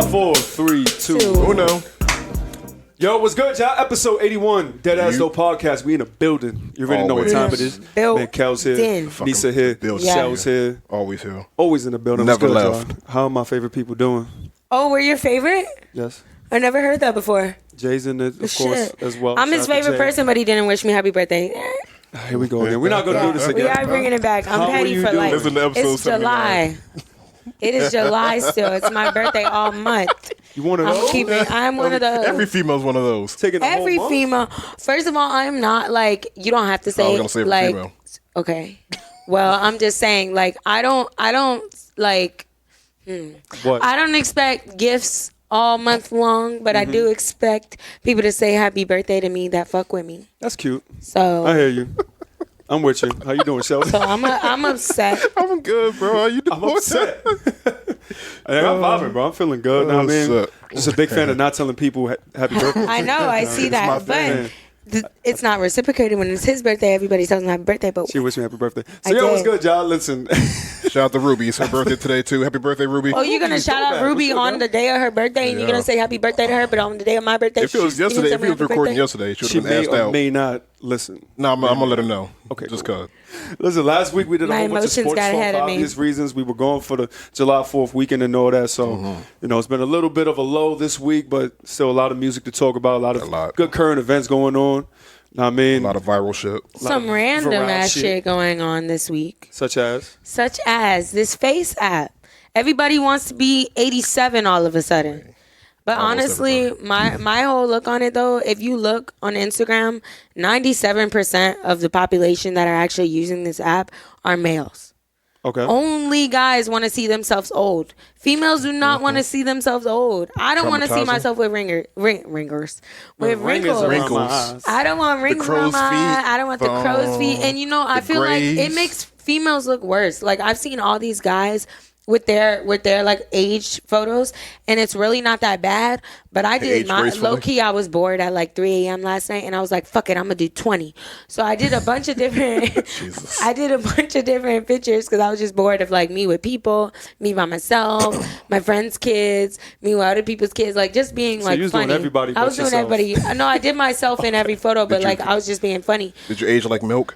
4, 3, 2, 1. Yo, what's good, y'all? Episode 81, Deadass No Podcast. We in the building. You already know what time it is. Man, Kel's here. Niza here. Shell's here. Always here. Always in the building. Never good, left. Y'all? How are my favorite people doing? Oh, we're your favorite? Yes. I never heard that before. Jay's in it, of course, as well. I'm his favorite person, but he didn't wish me happy birthday. Here we go again. We're not going to do this again. We are bringing it back. I'm petty for like, it's July. It is July still. It's my birthday all month. You one of those? I'm one of those. Every female's one of those. Every female. First of all, I'm not like, you don't have to say, I was gonna say like, female. Okay. Well, I'm just saying, like, I don't like, What? I don't expect gifts all month long, but I do expect people to say happy birthday to me that fuck with me. That's cute. So I hear you. I'm with you. How you doing, Shelby? So I'm upset. I'm good, bro. How you doing? I'm upset. I'm vibing, bro. I'm feeling good. Know what I mean? Just a big fan of not telling people happy birthday. I know. I see that. But it's not reciprocated when it's his birthday. Everybody tells him happy birthday. But she wished me happy birthday. So, yo, what's good, y'all? Listen. Shout out to Ruby. It's her birthday today, too. Happy birthday, Ruby. Oh, you're going to shout out Ruby on the day of her birthday, and you're going to say happy birthday to her, but on the day of my birthday, if it was yesterday, if he was recording yesterday, she would have been asked out. She may not listen. No, I'm going to let her know. Okay, just cause. Listen, last week we did a whole bunch of sports for obvious reasons. We were going for the July 4th weekend and all that. So, you know, it's been a little bit of a low this week, but still a lot of music to talk about, a lot of good current events going on. I mean, a lot of viral shit. Some random ass shit going on this week. Such as this Face app. Everybody wants to be 87 all of a sudden. But honestly, my whole look on it, though, if you look on Instagram, 97% of the population that are actually using this app are males. Okay. Only guys want to see themselves old. Females do not want to see themselves old. I don't want to see myself with ringers. With wrinkles. I don't want wrinkles on my eye. I don't want the crow's feet. And, you know, I feel like it makes females look worse. Like, I've seen all these guys with their like age photos, and it's really not that bad. But I did low key. I was bored at like 3 a.m. last night, and I was like, "Fuck it, I'm gonna do 20." So I did a bunch of different. I did a bunch of different pictures because I was just bored of like me with people, me by myself, my friends' kids, me with other people's kids, like just being like funny. Doing everybody I was doing yourself. everybody. No, I did myself in every photo, but like I was just being funny. Did you age like milk?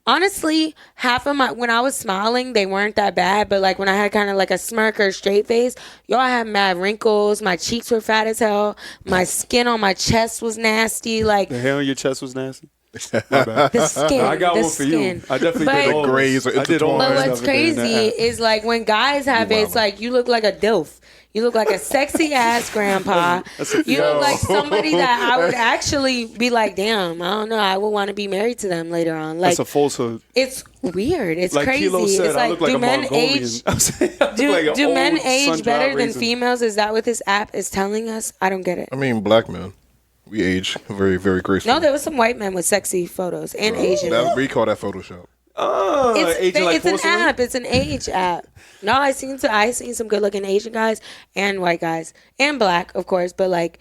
Honestly, half of when I was smiling, they weren't that bad. But like when I had kind of like a smirk or a straight face, y'all had mad wrinkles. My cheeks were fat as hell. My skin on my chest was nasty. Like the hair on your chest was nasty. The skin. I got one for you. I definitely did all grays. I did all. But what's crazy is like when guys have it, it's like you look like a dilf. You look like a sexy ass grandpa. You look like somebody that I would actually be like, damn, I don't know, I would want to be married to them later on. Like, that's a falsehood. It's weird. It's like crazy. Kilo said, it's like, do men age? Do men age better than females? Is that what this app is telling us? I don't get it. I mean, black men, we age very, very gracefully. No, there was some white men with sexy photos and Asian. We call that Photoshop. It's an app. It's an age app. No, I seen some good looking Asian guys and white guys and black, of course, but like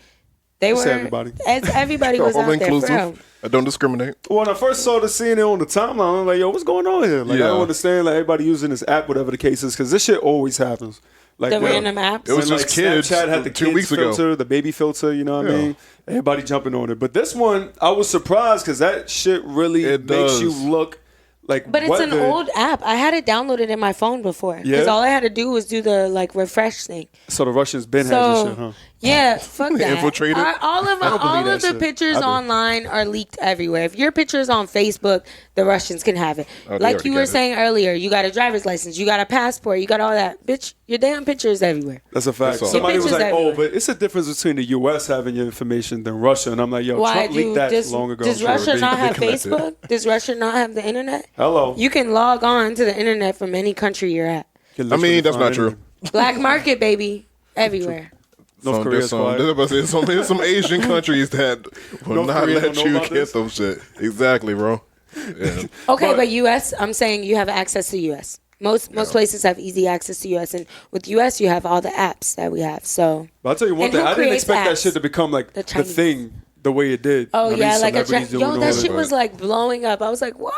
they were everybody. Everybody was out there. For real. I don't discriminate. When I first saw seeing it on the timeline, I'm like, yo, what's going on here? Like I don't understand like everybody using this app, whatever the case is, because this shit always happens. Like the random apps. It was just kids. Snapchat had the 2 weeks filter, ago. the baby filter. You know what I mean? Everybody jumping on it. But this one, I was surprised because that shit really makes you look like. But it's an old app. I had it downloaded in my phone before because all I had to do was do the like refresh thing. So the Russians been had this shit, huh? Yeah, fuck that. Infiltrated. All of the pictures online are leaked everywhere. If your picture's on Facebook, the Russians can have it. Like you were saying earlier, you got a driver's license, you got a passport, you got all that. Bitch, your damn picture is everywhere. That's a fact. Somebody was like, everywhere. Oh, but it's a difference between the U.S. having your information than Russia. And I'm like, yo, Trump leaked that long ago. Does Russia not have Facebook? Does Russia not have the internet? Hello. You can log on to the internet from any country you're at. I mean, that's not true. Black market, baby. Everywhere. North Korea's there's some Asian countries that will not let you get those shit. Exactly, bro. Yeah. Okay, but U.S., I'm saying you have access to U.S. Most places have easy access to U.S. And with U.S., you have all the apps that we have. So, but I'll tell you one thing. I didn't expect that shit to become like the thing the way it did. Oh, yeah, like that shit was like blowing up. I was like, what?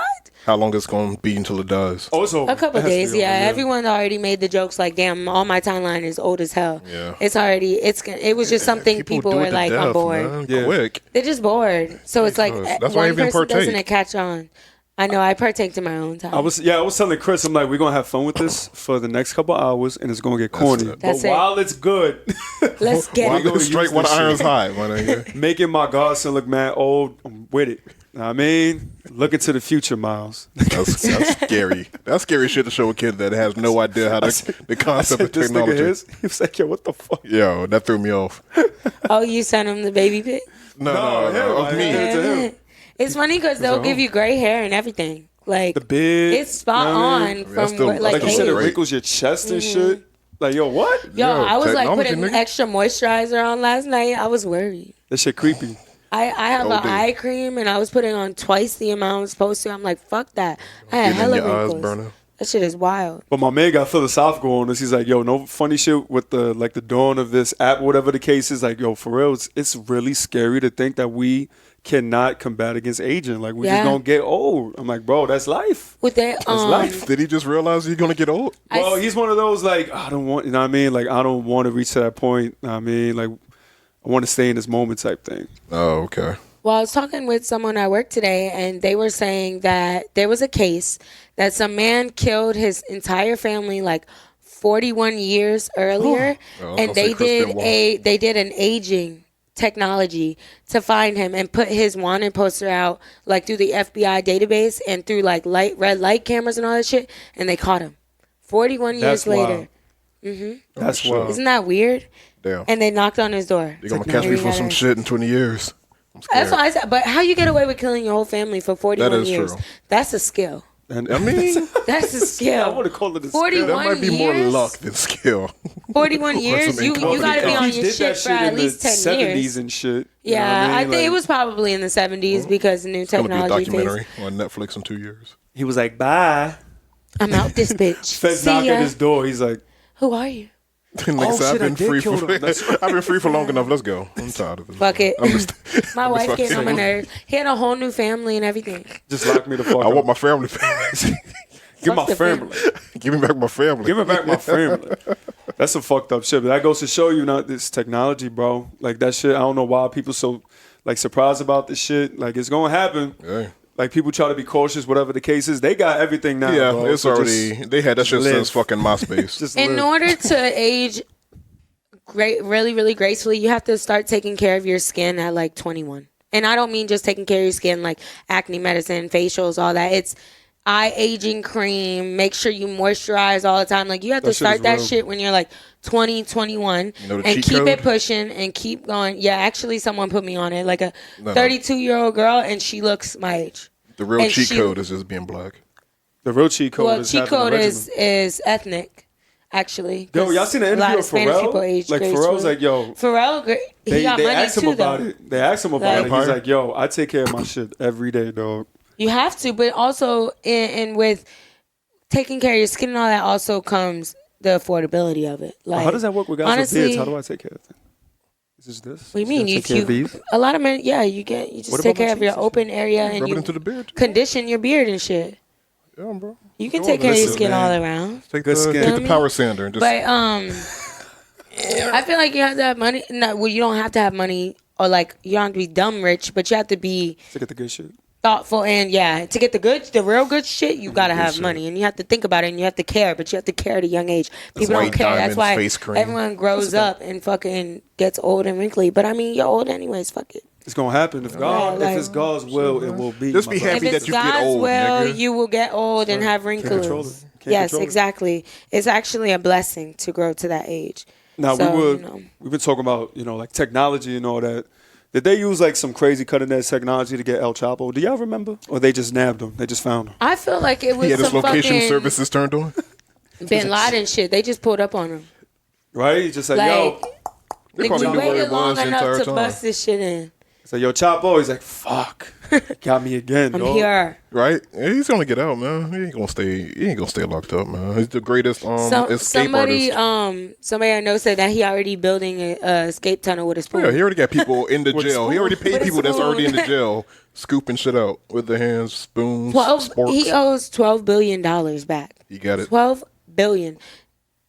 How long it's going to be until it does? Oh, it's over. A couple days, yeah. Everyone already made the jokes like, damn, all my timeline is old as hell. Yeah. It was just something people were like, I'm bored. Yeah. Quick. They're just bored. So it's like, that's why one person doesn't it catch on. I know, I partaked in my own time. I was telling Chris, I'm like, we're going to have fun with this for the next couple hours, and it's going to get corny. But while it's good, let's get it. Straight when the iron's high. Making my godson look mad old, I'm with it. I mean, look into the future, Miles. That's scary. That's scary shit to show a kid that has no idea how the concept of technology. He was like, yo, what the fuck? Yo, that threw me off. Oh, you sent him the baby pic? No, of me. Yeah. It's funny because they'll give you gray hair and everything. Like the beard, it's spot on from like you said, it wrinkles your chest and shit. Like, yo, what? Yo, I was like putting extra moisturizer on last night. I was worried. That shit creepy. I have an eye cream and I was putting on twice the amount I was supposed to. I'm like, fuck that. I had hella wrinkles. That shit is wild. But my man got philosophical on this. He's like, yo, no funny shit with the dawn of this app, whatever the case is. Like, yo, for real, it's really scary to think that we cannot combat against aging. Like, we just gonna get old. I'm like, bro, that's life. That's life. Did he just realize he's gonna get old? Well, he's one of those like, I don't want, you know what I mean? Like, I don't want to reach to that point. You know what I mean? Like, I want to stay in this moment type thing. Oh, okay. Well, I was talking with someone at work today, and they were saying that there was a case that some man killed his entire family like 41 years earlier, and they did an aging technology to find him and put his wanted poster out like through the FBI database and through like red light cameras and all that shit, and they caught him 41 years later. That's wild. Isn't that weird? Damn. And they knocked on his door. They're gonna catch me for some shit in 20 years. That's what I said. But how you get away with killing your whole family for 41 years? True. That's a skill. And I mean, that's a skill. I want to call it a 41 skill. That might be more luck than skill. 41 years? You got to be on your shit for at least 10 years. 70s and shit. Yeah, I think it was probably in the 70s because new technology. It's going to be a documentary on Netflix in 2 years. He was like, bye. I'm out this bitch. Feds knocking at his door. He's like, who are you? I've been free for long enough. Let's go. I'm tired of it. Fuck it. My wife getting on my nerves. He had a whole new family and everything. Just lock me the fuck up. I want my family. Give my family. Give me back my family. Give me back my family. That's some fucked up shit. But that goes to show you, this technology, bro. Like that shit. I don't know why people so like surprised about this shit. Like it's gonna happen. Yeah. Like people try to be cautious, whatever the case is. They got everything now. Yeah, bro. it's so already. They had that shit since fucking MySpace. In order to age really, really gracefully, you have to start taking care of your skin at like 21. And I don't mean just taking care of your skin like acne medicine, facials, all that. It's eye aging cream. Make sure you moisturize all the time. Like you have to start that shit when you're like 20, 21 and keep it pushing and keep going. Yeah, actually someone put me on it. Like a 32-year-old girl and she looks my age. The real cheat code is just being black. The real cheat code is ethnic. Actually, yo, y'all seen the interview of Pharrell? Like Pharrell's like, yo, Pharrell, he got money asked him too, about though. it. They asked him about it. He's like, yo, I take care of my shit every day, dog. You have to, but also, and with taking care of your skin and all that, also comes the affordability of it. Like, how does that work with guys with beards? How do I take care of it? Is this? What do you mean? A lot of men, you just take care of your open area and you condition your beard and shit. Yeah, bro. You can take care of your skin all around. Take the power sander and just. But I feel like you have to have money. No, well, you don't have to have money, or like you don't have to be dumb rich, but you have to be to get the good shit. Thoughtful and to get the real good shit, you gotta have money and you have to think about it and you have to care, but you have to care at a young age. People don't care. That's why everyone grows up and fucking gets old and wrinkly. But I mean, you're old anyways. Fuck it. It's gonna happen. If it's God's will, it will be. Just be happy that you get old. If it's God's will, you will get old and have wrinkles. Yes, exactly. It's actually a blessing to grow to that age. Now we've been talking about like technology and all that. Did they use like some crazy cutting edge technology to get El Chapo? Do y'all remember? Or they just nabbed him? They just found him? I feel like it was his location services turned on. Bin Laden shit. They just pulled up on him. Right? He's just like, yo. We waited long enough to bust this shit in. It's like, yo, Chapo. He's like, fuck. Got me again. I'm here. Right? He's gonna get out, man. He ain't gonna stay locked up, man. He's the greatest escape artist. Somebody I know said that he already building a escape tunnel with a spoon. Yeah, he already got people in the jail. He already paid people that's already in the jail scooping shit out with their hands, spoons, sporks. He owes $12 billion back. He got it. $12 billion.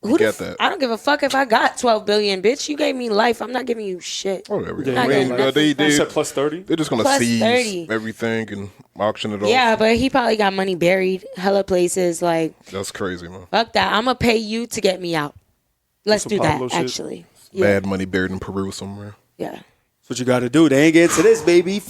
That. I don't give a fuck if I got 12 billion, bitch. You gave me life. I'm not giving you shit. Whatever. They said plus 30. They're just gonna seize everything and auction it off. Yeah, but he probably got money buried hella places. Like that's crazy, man. Fuck that. I'm gonna pay you to get me out. Let's do that. Actually, bad money buried in Peru somewhere. Yeah, that's what you got to do. They ain't get to this, baby.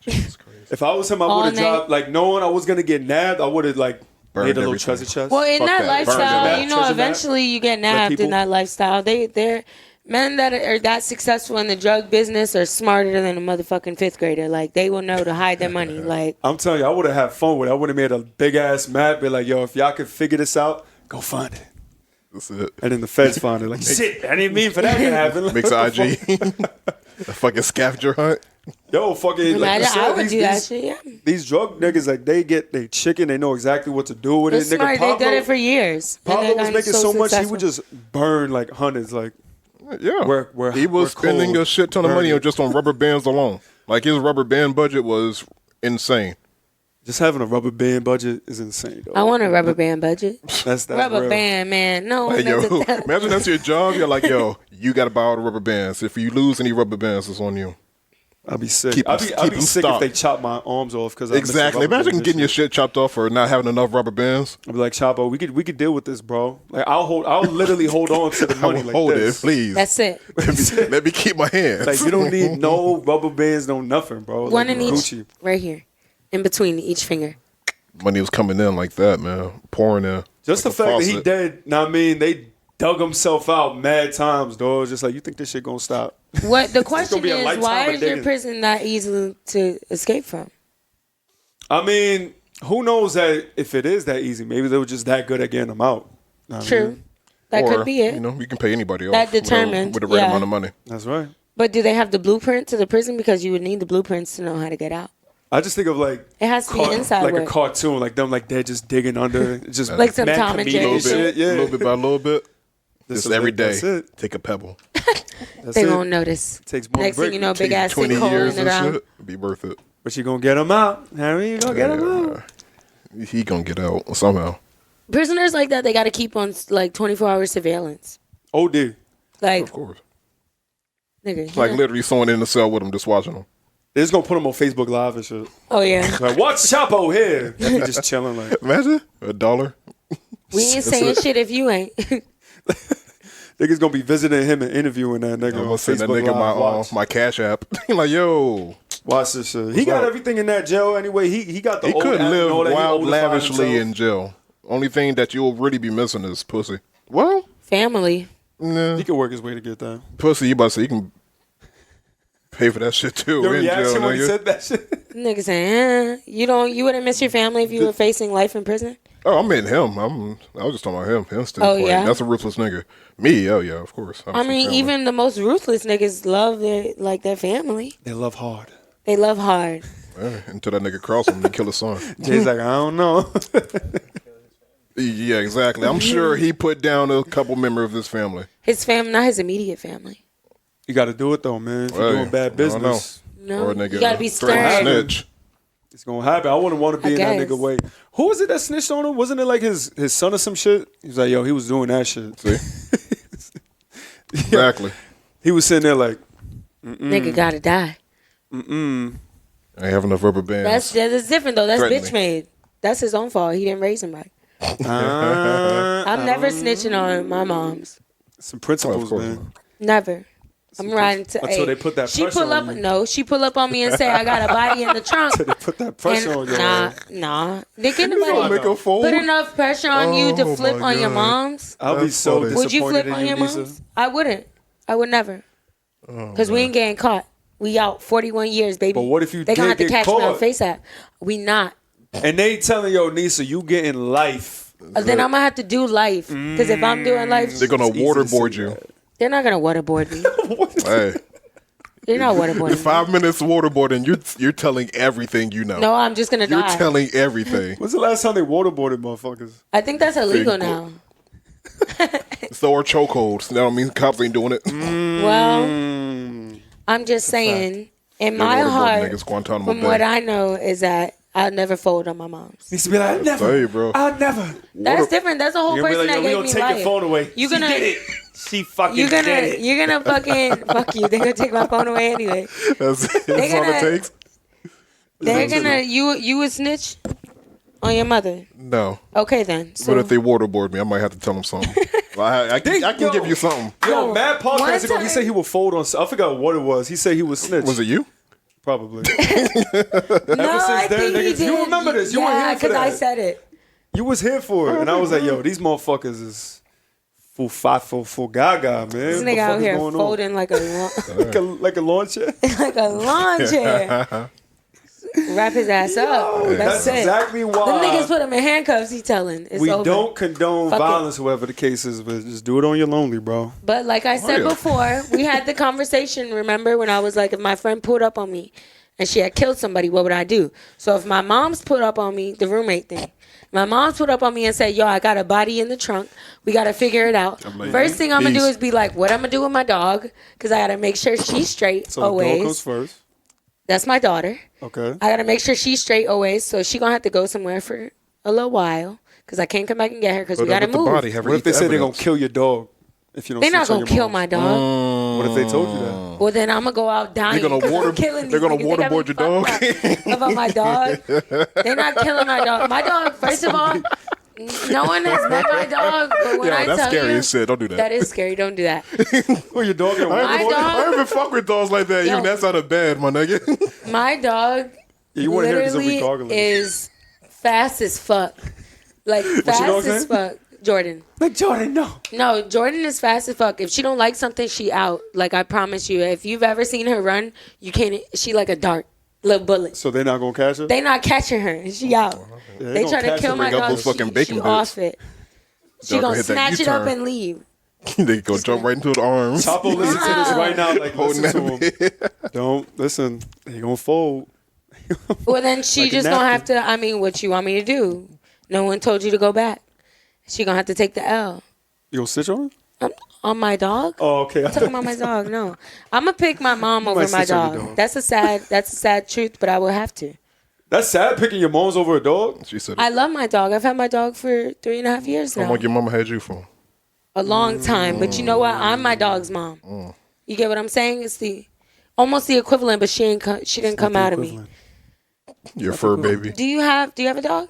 If I was him, I would have dropped like knowing I was gonna get nabbed. I would have like. Made a little treasure chest. Well, in that lifestyle, you know, eventually you get nabbed in that lifestyle. They're men that are that successful in the drug business are smarter than a motherfucking fifth grader. Like they will know to hide their money. Like I'm telling you, I would have had fun with it. I would have made a big ass map. Be like, yo, if y'all could figure this out, go find it. That's it. And then the feds find it. Like, shit, I didn't mean for that to happen. Makes IG a fucking scavenger hunt. Yo, fucking. Like I would do that shit. Yeah. These drug niggas, like they get they chicken. They know exactly what to do with it. Smart. Nigga, Pablo, they did it for years. Pablo was making so much he would just burn like hundreds. Like yeah, he was spending a shit ton of money just on rubber bands alone. Like his rubber band budget was insane. Just having a rubber band budget is insane, though. I want a rubber band budget. That's rubber real. band, man. No, like, yo, imagine that's your job. You're like, yo, you got to buy all the rubber bands. If you lose any rubber bands, it's on you. I'll be sick. I'll be sick if they chop my arms off because exactly. Imagine getting your shit chopped off for not having enough rubber bands. I'll be like, Chapo, we could deal with this, bro. Like I'll literally hold on to the money. Like hold this. It, please. That's it. Let me keep my hands. Like you don't need no rubber bands, no nothing, bro. One like, in each, right here, in between each finger. Money was coming in like that, man. Pouring in. Just like the fact that he dead. Now I mean, they dug himself out mad times, dog. Just like you think this shit gonna stop. What the question is, why is your prison that easy to escape from? I mean, who knows that if it is that easy? Maybe they were just that good at getting them out. True, that could be it. You know, you can pay anybody off. That determined with the right amount of money. That's right. But do they have the blueprint to the prison? Because you would need the blueprints to know how to get out. I just think of like it has to be inside like work. a cartoon, like them, like they're just digging under, just like some Tom and Jerry shit. Yeah, little bit by little bit. Just every day, that's it. take a pebble. They won't notice. Takes more Next thing you know, big ass 20 sinkhole years in the ground. shit, be worth it. But you gonna get them out. How are you gonna get them out? He gonna get out somehow. Prisoners like that, they got to keep on like 24-hour surveillance. Oh, dude. Like, of course. Nigga, like literally someone in the cell with him just watching them. They're just gonna put him on Facebook Live and shit. Oh yeah. Like, watch Chapo here. He just chilling like. Imagine $1. We ain't saying shit if you ain't. Niggas gonna be visiting him and interviewing that nigga on Facebook that nigga Live. my Cash App. Like, yo, watch this shit. He got everything in that jail anyway. He got the. He old could live wild lavishly himself. in jail. Only thing that you'll really be missing is pussy. Well, family. Nah. He can work his way to get that. Pussy, you about to say you can pay for that shit too. Yo, in he asked jail, him when nigga. he said that shit. Nigga saying, you wouldn't miss your family if you were facing life in prison? Oh, I meant him. I was just talking about him. Him still. Oh, yeah? That's a ruthless nigga. Me, oh yeah, of course. I mean, even the most ruthless niggas love their family. They love hard. They love hard. Yeah, until that nigga cross him and kill his son. Jay's like, I don't know. Yeah, exactly. I'm sure he put down a couple members of his family. His family, not his immediate family. You got to do it though, man. If you're doing bad business, no, or a nigga you got to be stern. Snitch. It's gonna happen. I wouldn't want to be in that nigga way. Who was it that snitched on him? Wasn't it like his son or some shit? He was like, yo, he was doing that shit. See? Exactly. He was sitting there like, nigga gotta die. I ain't have enough rubber bands. That's different though. That's bitch made. That's his own fault. He didn't raise him right. I'm never snitching on my moms. Some principles, man. Never. I'm riding to until they put that pressure on you. No, she pull up on me and say I got a body in the trunk. Until they put that pressure on you. Nah. They can't put enough pressure on you to flip on your moms. I'll be so disappointed. Would you flip on your moms? I wouldn't. I would never. Because we ain't getting caught. We out 41 years, baby. But what if you They gonna have to catch caught? me on FaceApp. We not. And they telling yo, Niza, you getting life. Then I'm gonna have to do life. Because if I'm doing life, they're gonna waterboard you. They're not gonna waterboard me. Hey, You're not waterboarding. 5 minutes waterboarding, you're telling everything you know. No, I'm just going to die. You're telling everything. When's the last time they waterboarded motherfuckers? I think that's illegal now. So are chokeholds. That don't mean cops ain't doing it. Well, I'm just saying, in my heart, from what I know, is that I'll never fold on my mom's. Needs to be like, I'll never. That's different. That's a whole person that gave me life. We're gonna take your phone away. She did it. She fucking did it. You're gonna fucking fuck you. They're gonna take my phone away anyway. That's all it takes. They're gonna you would snitch on your mother? No. Okay then. So. But if they waterboard me, I might have to tell them something. I can give you something. Yo, Matt podcast ago, he said he would fold on. I forgot what it was. He said he would snitch. Was it you? Probably. No, I think he did. You remember this? You were here for that. I said it. You was here for it, and I was like, "Yo, these motherfuckers is full gaga, man." This nigga out here folding like a lawn chair, like a lawn chair. Wrap his ass up. That's it. Exactly why. The niggas put him in handcuffs. He telling. It's we over. Don't condone violence, whoever the case is, but just do it on your lonely, bro. But like I said before, we had the conversation. Remember when I was like, if my friend pulled up on me and she had killed somebody, what would I do? So if my mom's put up on me, the roommate thing. My mom's put up on me and said, yo, I got a body in the trunk. We got to figure it out. First thing I'm going to do is be like, what I'm going to do with my dog? Because I got to make sure she's straight always. So the dog comes first. That's my daughter. Okay. I got to make sure she's straight always. So she going to have to go somewhere for a little while. Because I can't come back and get her because we got to move. What if they say they're going to kill your dog? If you don't, they're not going to kill my dog. What if they told you that? Well, then I'm going to go out dying. They're going to waterboard your dog? About my dog. They're not killing my dog. My dog, first of all, no one has met my dog, but when I tell that's scary you, as shit. Don't do that. That is scary. Don't do that. Well, your dog. I don't even fuck with dogs like that. Even that's out of bed, my nigga. My dog literally is fast as fuck. Like fast as fuck. Jordan. Like Jordan, no. No, Jordan is fast as fuck. If she don't like something, she out. Like I promise you. If you've ever seen her run, you can't. She like a dart. Little bullet. So they're not gonna catch her? They not catching her. She out. Yeah, they try to kill my dog. She off it. She gonna snatch it up and leave. They go jump right into the arms. Chapo, listen to this right now. Like listen to him. Don't listen. They gonna fold. Well, then she like just gonna have to. I mean, what you want me to do? No one told you to go back. She gonna have to take the L. You gonna stitch on her? On my dog? Oh, okay. I'm talking about my dog. No, I'm gonna pick my mom over my dog. That's a sad truth, but I will have to. That's sad picking your mom's over a dog. She said, I love my dog. I've had my dog for 3.5 years now. How long your mama had you for? A long time, but you know what? I'm my dog's mom. You get what I'm saying? It's almost the equivalent, but she didn't come out of me. Your fur baby. Do you have a dog?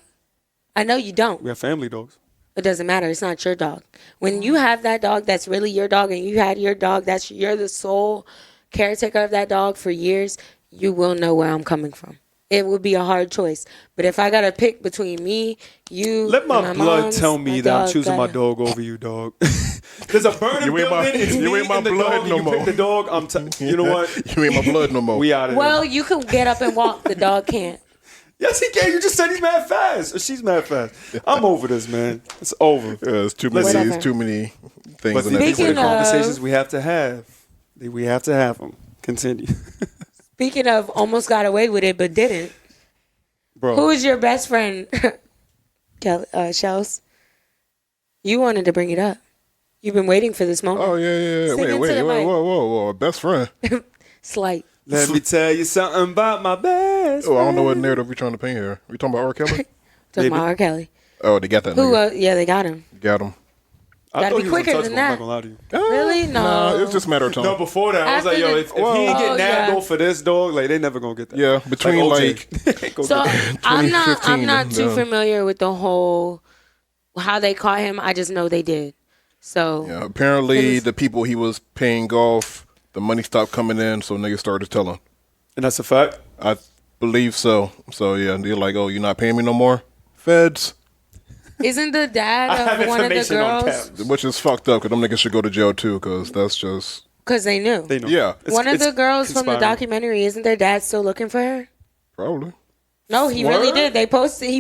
I know you don't. We have family dogs. It doesn't matter. It's not your dog. When you have that dog, that's really your dog, and you had your dog, you're the sole caretaker of that dog for years, you will know where I'm coming from. It would be a hard choice. But if I got to pick between me, you, let my blood tell me that I'm choosing my dog over you, dog. There's a burning building. It's you me ain't my and the blood dog, no you more. pick the dog. You know what? You ain't my blood no more. We out of here. Well, you can get up and walk. The dog can't. Yes, he can. You just said he's mad fast. Or she's mad fast. I'm over this, man. It's over. Yeah, it's too many things. But these are the conversations we have to have. We have to have them. Continue. Speaking of, almost got away with it, but didn't. Bro. Who is your best friend? Shells. You wanted to bring it up. You've been waiting for this moment. Oh, yeah. Wait. Whoa. Best friend. Slight. Let me tell you something about my best friend. I don't know what narrative we're trying to paint here. We talking about R. Kelly? Talking about R. Kelly. Oh, they got that nigga. Yeah, they got him. Got him. Gotta be quicker than that. I'm not gonna lie to you. Really? No. It's just a matter of time. No, before that, I was like, yo, if he ain't getting nabbed for this dog, like, they never gonna get that. Yeah, between so I'm not too familiar with the whole how they caught him. I just know they did. So yeah, apparently the people he was paying off, the money stopped coming in, so niggas started telling. And that's a fact? I believe so. So yeah, they're like, oh, you're not paying me no more? Feds. Isn't the dad of one of the girls? Which is fucked up, because them niggas should go to jail too, because that's just... Because they knew. Yeah. One of the girls from the documentary, isn't their dad still looking for her? Probably. No, he really did. He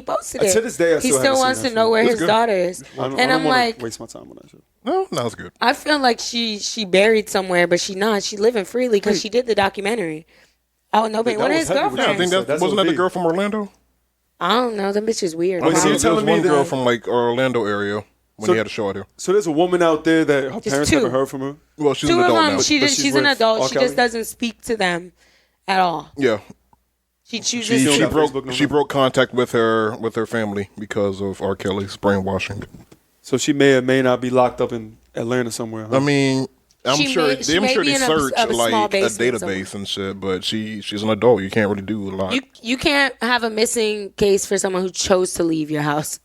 posted it. To this day, he still wants to know where his daughter is. And I'm like, waste my time on that shit. No, it's good. I feel like she buried somewhere, but she not. She living freely because she did the documentary. Oh no, but one of his girlfriends. Yeah, I think wasn't that the girl from Orlando? I don't know. Them bitch is weird. There was one girl from like Orlando area when he had a show out here. So there's a woman out there that her parents never heard from her. Well, she's an adult now. She's an adult. She just doesn't speak to them at all. Yeah. She chooses. She broke contact with her family because of R. Kelly's brainwashing. So she may or may not be locked up in Atlanta somewhere. Huh? I mean, I'm sure they search like a database and shit, but she's an adult. You can't really do a lot. You can't have a missing case for someone who chose to leave your house.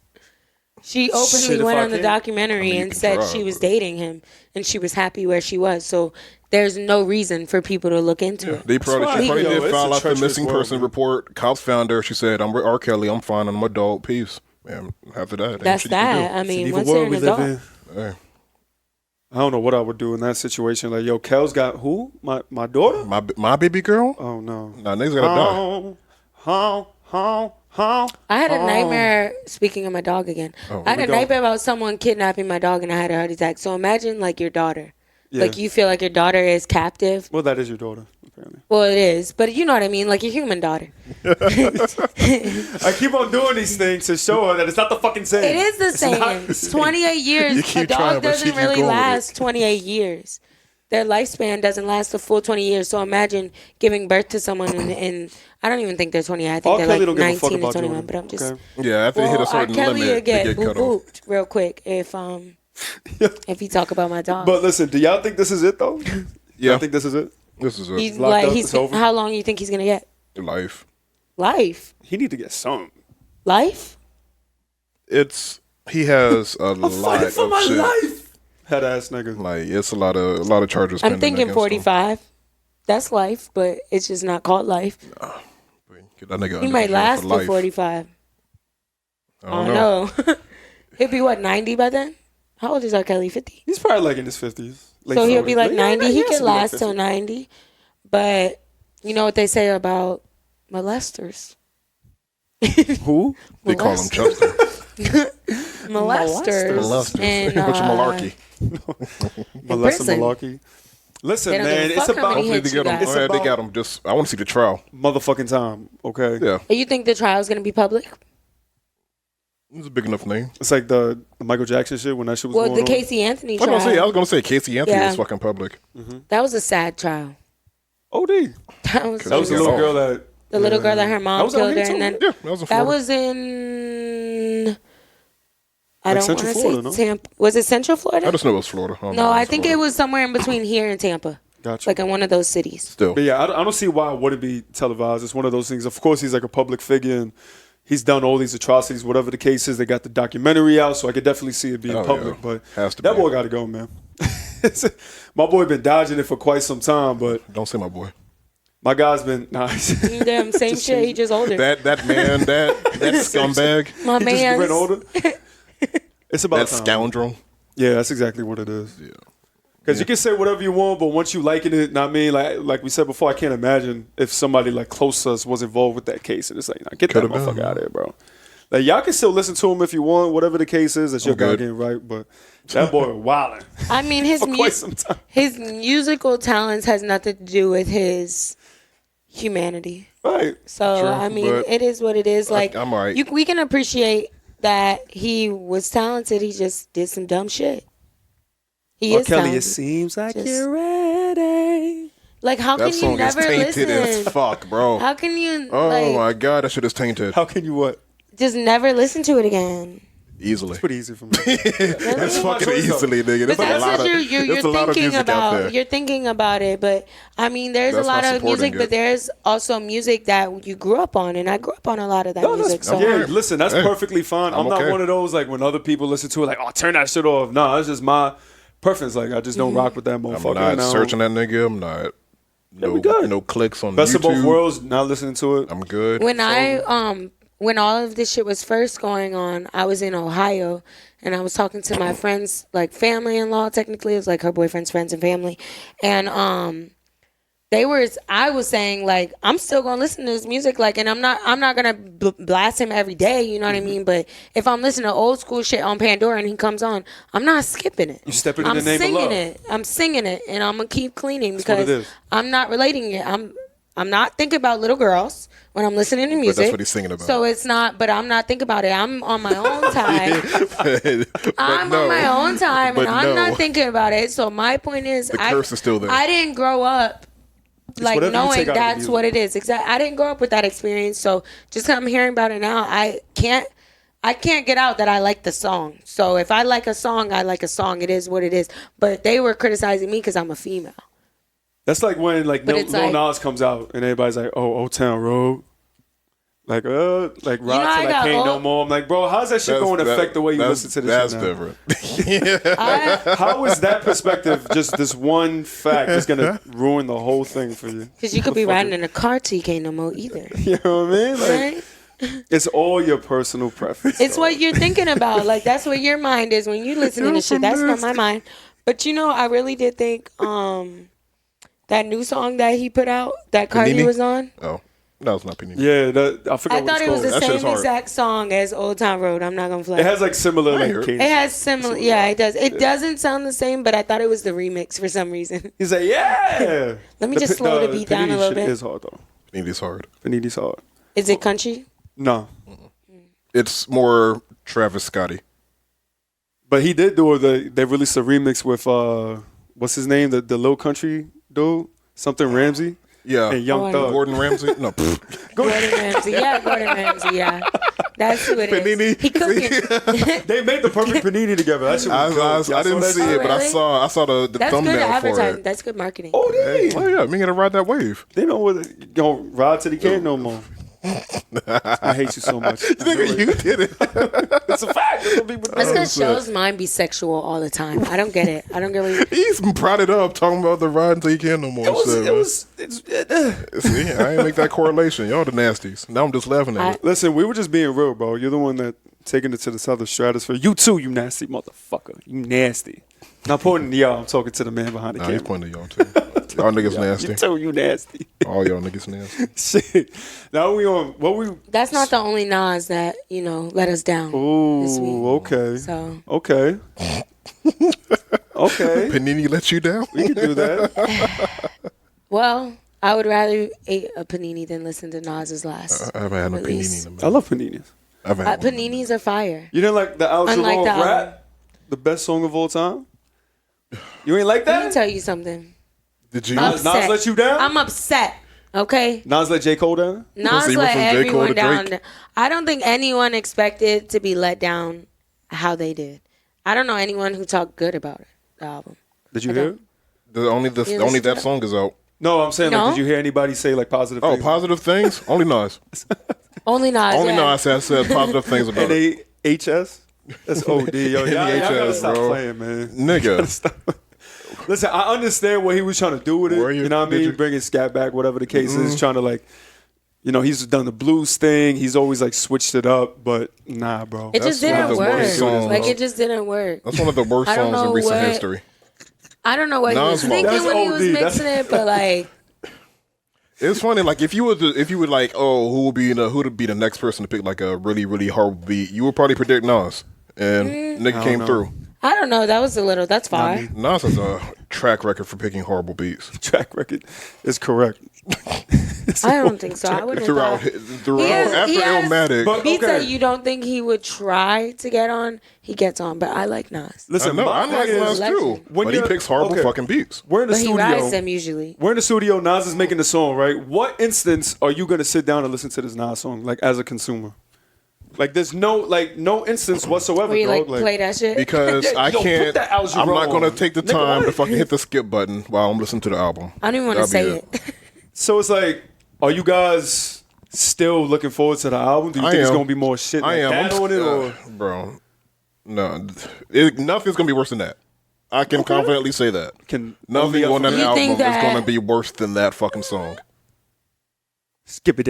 She openly went on the documentary and said she was dating him and she was happy where she was. So there's no reason for people to look into it. She probably did file out the missing person report. Cops found her. She said, "I'm with R. Kelly. I'm fine. I'm an adult. Peace." And after that, that's that. I mean, once you're an adult. Hey. I don't know what I would do in that situation. Like, yo, Kel's got who? My daughter? My baby girl? Oh no. Nah, niggas gotta die. I had a nightmare, speaking of my dog again. I had a nightmare about someone kidnapping my dog and I had a heart attack. So imagine like your daughter. Yeah. Like you feel like your daughter is captive. Well, that is your daughter, apparently. Well, it is. But you know what I mean? Like your human daughter. I keep on doing these things to show her that it's not the fucking same. It is the same. 28 years. A dog doesn't really last 28 years. Their lifespan doesn't last a full 20 years. So imagine giving birth to someone and I don't even think they're 20. I think they're like 19 or 21. But I'm just yeah. After they hit a certain limit, Kelly would get booped real quick if you talk about my dog. But listen, do y'all think this is it though? Yeah, I think this is it. This is it. He's like how long you think he's gonna get? Life. He need to get some life. He has a lot of for my shit. Life. Head ass nigga. Like it's a lot of charges. I'm thinking 45. That's life, but it's just not called life. Nah, get that nigga. He might last for 45. I don't know. He'll be what 90 by then. How old is R. Kelly? 50. He's probably like in his 50s. So he'll be like 90. He could last till 90. But you know what they say about molesters? Who? They call him Chester. Molesters. And which malarkey? Molester malarkey. Listen, man, it's about. Hopefully they get him. They got him. Just I want to see the trial. Motherfucking time. Okay. Yeah. You think the trial is going to be public? It's a big enough name. It's like the Michael Jackson shit when that shit was going on. Well, the Casey Anthony trial. I was going to say Casey Anthony was fucking public. Mm-hmm. That was a sad trial. OD. That was the little girl that. The little girl that her mom killed her, and then that was in. I like don't want to say no? Tampa. Was it Central Florida? I just know it was Florida. No, I think it was somewhere in between here and Tampa. Gotcha. Like in one of those cities. Still. But yeah, I don't see why it wouldn't be televised. It's one of those things. Of course, he's like a public figure and he's done all these atrocities, whatever the case is. They got the documentary out, so I could definitely see it being public. Yeah. But that boy got to go, man. My boy been dodging it for quite some time, but. Don't say my boy. My guy's been nice. Damn, same shit. He just older. That man, that scumbag. My man. Just older. It's about that time. Scoundrel. Yeah, that's exactly what it is. Yeah. Because you can say whatever you want, but once you liking it, not me. Like we said before, I can't imagine if somebody like close to us was involved with that case, and it's like, nah, get that motherfucker out of here, bro. Like y'all can still listen to him if you want, whatever the case is. That's your goddamn right. But that boy wilding. I mean, his musical talents has nothing to do with his humanity. Right. So true, I mean, it is what it is. Like I'm all right. We can appreciate that he was talented. He just did some dumb shit. He is Kelly, talented. it seems like you're ready. Like, how can you never listen? That song is tainted as fuck, bro. How can you? Oh my god, that shit is tainted. How can you what? Just never listen to it again. Easily. It's pretty easy for me. It's fucking easily, nigga. But that's what you're thinking about. You're thinking about it, but I mean, there's a lot of music, but there's also music that you grew up on, and I grew up on a lot of that music. So yeah, listen, that's perfectly fine. I'm not one of those like when other people listen to it, like, oh, turn that shit off. No, it's just my preference. Like, I just don't rock with that motherfucker. I'm not searching that nigga. I'm not. No clicks on Best YouTube. Of both worlds. Not listening to it. I'm good. When all of this shit was first going on, I was in Ohio, and I was talking to my friends, like family-in-law, technically. It was like her boyfriend's friends and family. And I was saying like I'm still gonna listen to his music like, and I'm not gonna blast him every day, you know what I mean? But if I'm listening to old school shit on Pandora and he comes on, I'm not skipping it. You stepping in the name of love. I'm singing it, and I'm gonna keep cleaning because I'm not relating it. I'm not thinking about little girls when I'm listening to music. But that's what he's singing about. So it's not, but I'm not thinking about it. I'm on my own time. On my own time, and I'm not thinking about it. So my point is, the curse is still there. I didn't grow up like knowing that's what it is. Exactly. I didn't grow up with that experience. So just 'cause I'm hearing about it now, I can't get out that I like the song. So if I like a song, I like a song. It is what it is. But they were criticizing me because I'm a female. That's like when Lil Nas comes out and everybody's like, "Oh, Old Town Road," like Rod till I can't no more. I'm like, bro, how's that shit going to affect the way you listen to this? That's different. How is that perspective? Just this one fact is gonna ruin the whole thing for you? Because you could be riding in a car till you can't no more either. You know what I mean? Like, right? It's all your personal preference. It's what you're thinking about. Like that's what your mind is when you listening to shit. That's not my mind. But I really did think that new song that he put out, that Cardi was on. Oh, no, it's not Panini. Yeah, I forgot. I thought it was the same exact song as Old Town Road. I'm not gonna fly. It has like similar. It has similar. Yeah, it does. It doesn't sound the same, but I thought it was the remix for some reason. He's like, yeah. Let me just slow the beat down a little bit. It's hard though. Panini's hard. Panini's hard. Is it country? No. It's more Travis Scotty. But he did they released a remix with what's his name? The Low Country dude? Something Ramsey? Yeah. And Young Thug. Gordon Ramsay? No. Gordon Ramsay. Yeah, Gordon Ramsay, yeah. That's who it is. Panini. He cooking. They made the perfect panini together. That shit was I didn't see it, but I saw the That's thumbnail good advertising. for it. That's good marketing. Oh, they. Oh, yeah. Me gonna ride that wave. They know what it don't ride till they can't no more. I hate you so much. Nigga, you did it. It's a fact. That's because Show's mind be sexual all the time. I don't get it. I don't get what he's brought it up, talking about the ride until you can't no more. See, I ain't make that correlation. Y'all the nasties. Now I'm just laughing at it. Listen, we were just being real, bro. You're the one that taking it to the southern stratosphere. You too, you nasty motherfucker. You nasty. Not pointing to y'all. I'm talking to the man behind the camera. He's pointing to y'all too. Y'all niggas nasty. You too, you nasty. All y'all niggas nasty. Shit. Now we on what we. That's not the only Nas that let us down. This week. Okay. So okay. Okay. Panini let you down. We can do that. Well, I would rather eat a panini than listen to Nas's last. I haven't had a panini in a minute. I love paninis. Paninis are fire. You didn't like the Al Jarreau Rat? The best song of all time? You ain't like that? Let me tell you something. Did you? Nas let you down? I'm upset. Okay. Nas let J. Cole down? Nas let everyone down. I don't think anyone expected to be let down how they did. I don't know anyone who talked good about it, the album. Did you hear it? Only that song is out. No, I'm saying, did you hear anybody say like positive things? Oh, positive things? Only Nas. Only Nas. Only Nas has said positive things about it. NAHS? That's OD, yo. Y'all gotta stop playing, man. Nigga. Listen, I understand what he was trying to do with it. You know what I mean? Bringing scat back, whatever the case is. Trying to like, he's done the blues thing. He's always like switched it up, but nah, bro. It just didn't work. It just didn't work. That's one of the worst songs in recent history. I don't know what he was thinking when he was mixing it, but like. It's funny, like if you would like, who would be the next person to pick like a really, really horrible beat, you would probably predict Nas. And nigga came through. I don't know. That's far. Nas has a track record for picking horrible beats. Track record is correct. I don't think so. I wouldn't throughout after Illmatic. Beats that you don't think he would try to get on, he gets on. But I like Nas. Listen, I like Nas too. But he picks horrible fucking beats. We're in the studio. He rides them usually. We're in the studio. Nas is making the song, right? What instance are you gonna sit down and listen to this Nas song, like as a consumer? Like there's no instance whatsoever. Where you like play that shit? Because I can't. I'm not gonna take the time to fucking hit the skip button while I'm listening to the album. I don't even want to say it. So it's like, are you guys still looking forward to the album? Do you think it's gonna be more shit like that on it, or bro? No, nothing's gonna be worse than that. I can confidently say that. Nothing on that album is gonna be worse than that fucking song. Skip it,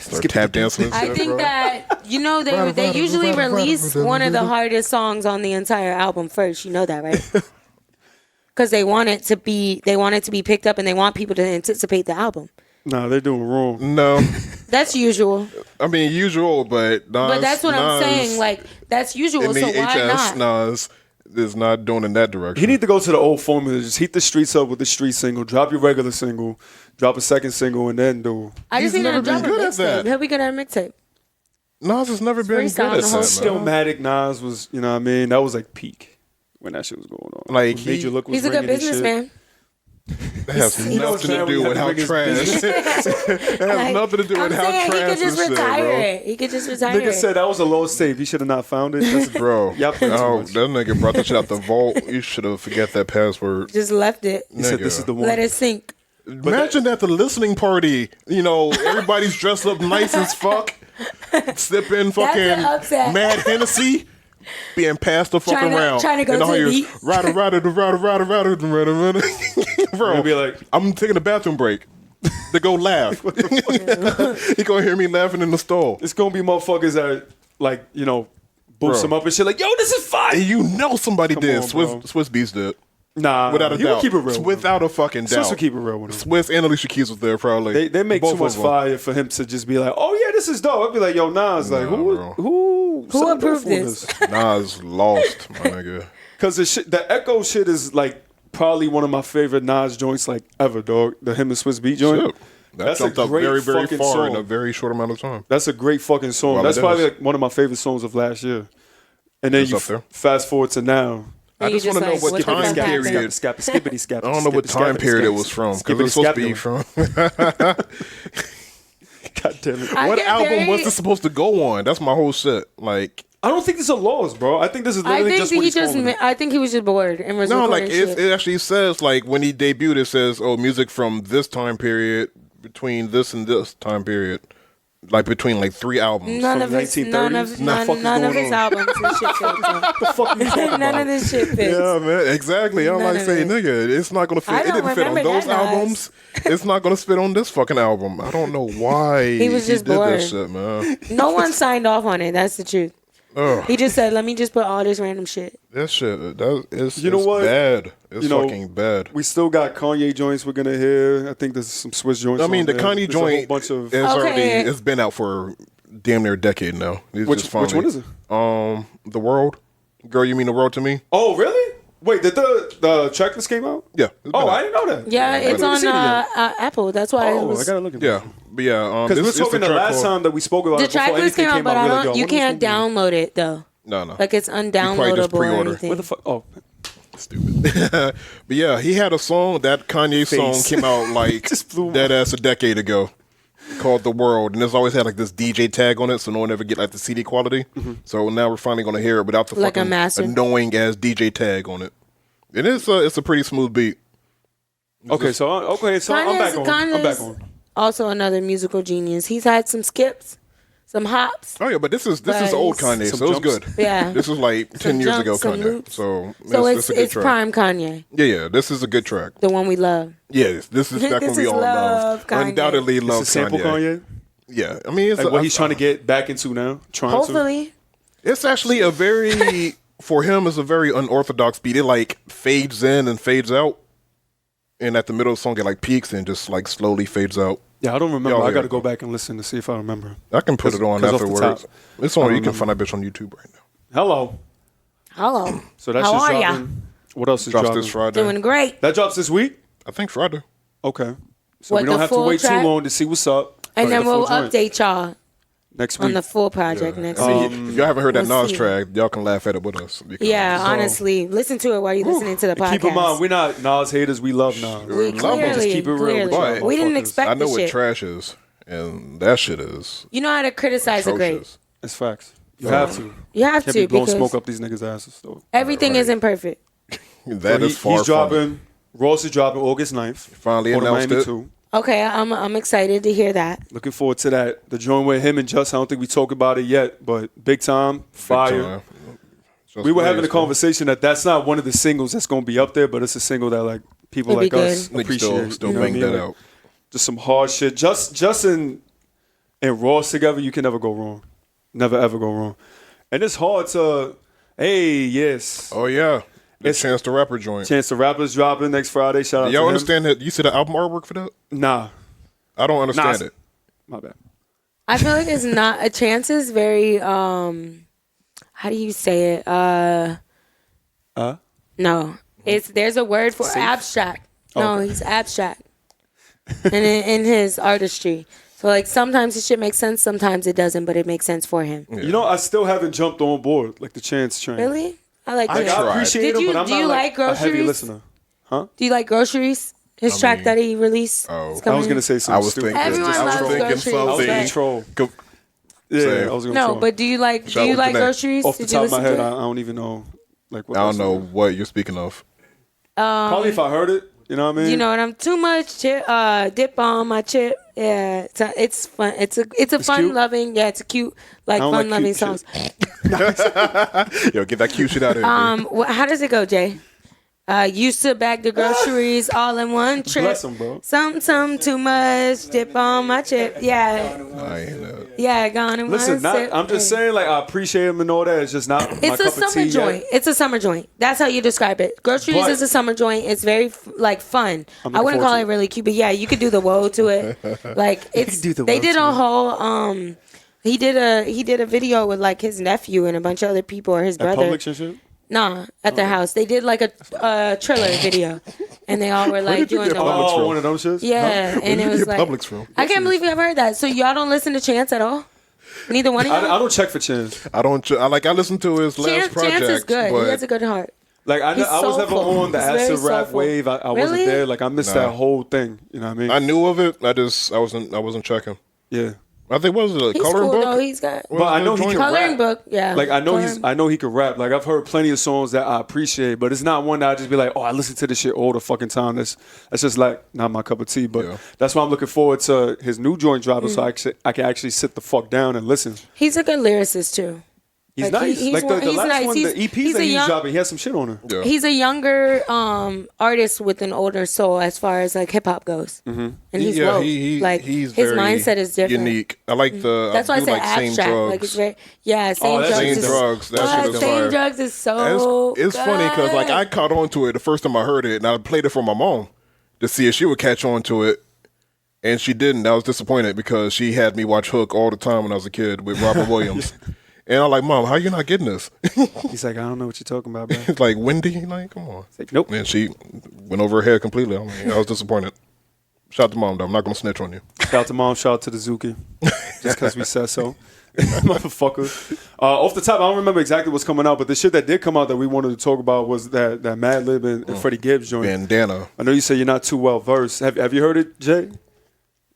Start tap dancing. I think that they usually release one of the hardest songs on the entire album first. You know that, right? because they want it to be picked up and they want people to anticipate the album. Nah, they're doing wrong. No. That's usual. I mean, usual, but Nas, but that's what I'm saying. Like, that's usual, so why not? Nas is not doing in that direction. He need to go to the old formula. Just heat the streets up with the street single, drop your regular single, drop a second single, and then do. I just need to drop a mixtape. He'll be good at a mixtape. Nas has never been good at that. Skillmatic Nas was, you know what I mean? That was like peak when that shit was going on. Like, he's a good businessman. That has nothing to do with how trash. It has nothing to do with how trash. He could just retire it. He could just retire it. Nigga said that was a lost tape. He should have not found it. That's, bro. That nigga brought that shit out the vault. You should have forget that password. Just left it. He said this is the one. Let it sink. Imagine at the listening party, you know, everybody's dressed up nice as fuck, sipping fucking Mad Hennessy. Being passed the fuck around. Trying to go to the beat. Rider. Bro, be like, I'm taking a bathroom break to go laugh. He gonna hear me laughing in the stall. It's gonna be motherfuckers that like, you know, boost him up and shit like, yo, this is fine. And you know somebody did. Swiss Beats did. Nah, without a doubt. Keep it real. Without a fucking doubt. Swiss will keep it real with him. Swiss and Alicia Keys was there probably. They make too much fire for him to just be like, oh yeah, this is dope. I'd be like, yo, Nas, like who approved this? Nas lost, my nigga. Because the Echo shit is like probably one of my favorite Nas joints like ever, dog. The him and Swiss Beat joint. Shit. That's jumped up very, very far song. In a very short amount of time. That's a great fucking song. Well, that's probably like one of my favorite songs of last year. And then you fast forward to now. I just want to know what time period. I don't know what time period it was from because it's supposed to be from. God damn it! What album was this supposed to go on? That's my whole shit. Like, I don't think these are laws, bro. I think this is literally just what he's calling. I think he was just bored and was like it actually says like when he debuted, it says music from this time period between this and this time period. Like between like 3 albums. None of his albums and shit fits. The fuck you talking about? None of this shit fits. Yeah, man, exactly. I'm like saying, nigga, it's not gonna fit. It didn't fit on those albums. It's not gonna fit on this fucking album. I don't know why he was just bored. That shit, man. No one signed off on it. That's the truth. He just said, "Let me just put all this random shit." That shit, it's bad. It's fucking bad. We still got Kanye joints we're gonna hear. I think there's some Swiss joints. I mean, the Kanye joint is it's been out for damn near a decade now. Which one is it? The World. Girl, you mean The World to Me? Oh, really? Wait, did the track list came out? Yeah. I didn't know that. Yeah, it's on Apple. That's why it was. I gotta look at it. But yeah, because we were talking the last time that we spoke about the it track list came out, but you can't download it though. No. Like it's undownloadable or anything. What the fuck? Oh. Stupid. But yeah, he had a song, that Kanye song came out like Deadass a decade ago called The World, and it's always had like this DJ tag on it, so no one ever get like the CD quality. Mm-hmm. So now we're finally gonna hear it without the fucking annoying ass DJ tag on it. And it's a pretty smooth beat. So I'm back on. Also another musical genius. He's had some skips. Some hops. Oh yeah, but this is old Kanye, so it was good. Yeah, this was like 10 years ago Kanye. Loops. So it's prime Kanye. Yeah, this is a good track. The one we love. Yes, this is back when we all love. Undoubtedly love sample Kanye. Yeah, I mean, it's like what he's trying to get back into now. Hopefully, it's actually a very for him is a very unorthodox beat. It like fades in and fades out, and at the middle of the song it like peaks and just like slowly fades out. Yeah, I don't remember. I got to go back and listen to see if I remember. I can put it on afterwards. It's on. You can find that bitch on YouTube right now. Hello. So that's just dropping. What else is dropping? This Friday. Doing great. That drops this week? I think Friday. Okay. So we don't have to wait too long to see what's up. And then we'll update y'all next week on the full project next week. If y'all haven't heard that Nas track, y'all can laugh at it with us. Honestly, listen to it while you're listening to the podcast. Keep in mind, we're not Nas haters. We love Nas. We just keep it real. We didn't expect. I know what trash is, and that shit is. You know how to criticize a great. It's facts. You have to. You have to. Blowing smoke up these niggas' asses. Though. Everything isn't perfect. That is far. He's dropping. Ross is dropping August 9th. Finally announced it. Too. Okay, I'm excited to hear that. Looking forward to that. The joint with him and Just, I don't think we talked about it yet, but big time, fire. We were having a conversation that's not one of the singles that's going to be up there, but it's a single that like people like us appreciate. Still bang that out. Just some hard shit. Just and Ross together, you can never go wrong. Never ever go wrong. And it's hard to, hey, yes. Oh yeah. The Chance the Rapper joint. Chance the Rapper's dropping next Friday. Shout out to him. Y'all understand that? You see the album artwork for that? Nah. I don't understand it. My bad. I feel like it's not a Chance is very how do you say it? No. There's a word for abstract. No, okay. He's abstract. And in his artistry. So like sometimes it shit makes sense, sometimes it doesn't, but it makes sense for him. Yeah. You know, I still haven't jumped on board like the Chance train. Really? I like Chance. I appreciate him, but I'm not like a heavy listener. Huh? Do you like Groceries? His track that he released. Oh. I was gonna say something stupid. Everyone loves Groceries. I was gonna troll. Yeah, I was gonna troll. No, but do you like Groceries? Off the top of my head, I don't even know. Like what I don't know what you're speaking of. Probably if I heard it. You know what I mean? You know what? I'm too much dip on my chip. Yeah, it's fun. It's a fun cute? Loving. Yeah, it's a cute fun loving songs. Yo, get that cute shit out of here. How does it go, Jay? Used to bag the groceries all in one trip. Bless him, bro. Some too much dip on my chip. Yeah. Yeah, gone in one sip. I'm just saying, like, I appreciate him and all that. It's just not my cup of tea. It's a summer joint. It's a summer joint. That's how you describe it. Groceries is a summer joint. It's very fun. I wouldn't call it really cute, but yeah, you could do the woe to it. Like it's they did a whole he did a video with like his nephew and a bunch of other people or his brother. Public shit? Nah, at their house. They did like a Triller video. And they all were like doing the Oh, one of those shits? Yeah. And it was like I can't believe you ever heard that. So y'all don't listen to Chance at all? Neither one of y'all? I don't check for Chance. I listened to his last project. Chance is good. He has a good heart. Like I was never on the acid rap wave. I wasn't there. Like I missed that whole thing. You know what I mean? I knew of it. I wasn't checking. Yeah. I think what was it, a coloring book? No, he's got. But I know he can coloring rap. Book, yeah. Like I know he can rap. Like I've heard plenty of songs that I appreciate, but it's not one that I just be like, oh, I listen to this shit all the fucking time. That's just like not my cup of tea. But that's why I'm looking forward to his new joint dropping, so I can actually sit the fuck down and listen. He's a good lyricist too. He's nice. The last one, the EPs that he's dropping, he has some shit on her. Yeah. He's a younger artist with an older soul as far as like hip hop goes, and he's woke. He's his mindset is different. Unique. I like the. That's why I say abstract. Like it's very same drugs. Same drugs is so. It's funny because like I caught on to it the first time I heard it, and I played it for my mom to see if she would catch on to it. And she didn't. I was disappointed because she had me watch Hook all the time when I was a kid with Robert Williams. And I'm like, Mom, how you not getting this? He's like, I don't know what you're talking about, bro. It's like, Wendy? Like, come on. It's like, nope. And she went over her head completely. I was disappointed. Shout out to Mom, though. I'm not going to snitch on you. Shout out to Mom. Shout out to the Zuki. Just because we said so. Motherfucker. Off the top, I don't remember exactly what's coming out, but the shit that did come out that we wanted to talk about was that Madlib and Freddie Gibbs joint. Bandana. I know you say you're not too well versed. Have you heard it, Jay?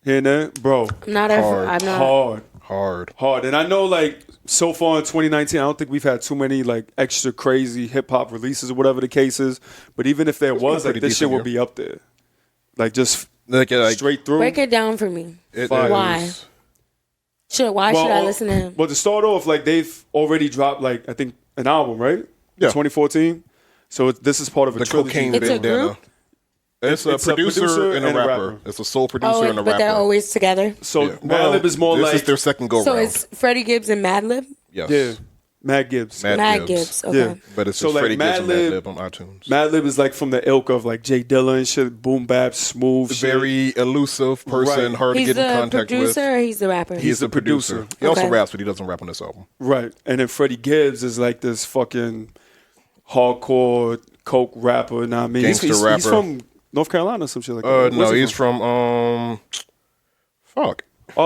Here and there? Bro. I'm not. Hard. And I know, like, so far in 2019, I don't think we've had too many, like, extra crazy hip-hop releases or whatever the case is. But even if there was, like, this shit would be up there. Like, just straight through. Break it down for me. Why? Why should I listen to him? Well, to start off, like, they've already dropped, like, I think, an album, right? Yeah. 2014. So this is part of a trilogy. Cocaine It's Bandana. a group? It's a producer and a rapper. It's a sole producer and a rapper. But they're always together? So Madlib is more like... This is their second go-round. So it's Freddie Gibbs and Madlib? Yes. Yeah. Mad Gibbs. Mad Gibbs. Okay. Yeah. But it's just Freddie Gibbs and Madlib on iTunes. Madlib is like from the ilk of like Jay Dilla and shit, boom bap, smooth shit. Very elusive person, hard to get in contact with. He's the producer or he's the rapper? He's the producer. He also raps, but he doesn't rap on this album. Right. And then Freddie Gibbs is like this fucking hardcore coke rapper. You know what I mean? Gangster rapper. He's from North Carolina or some shit like that. No, he's from All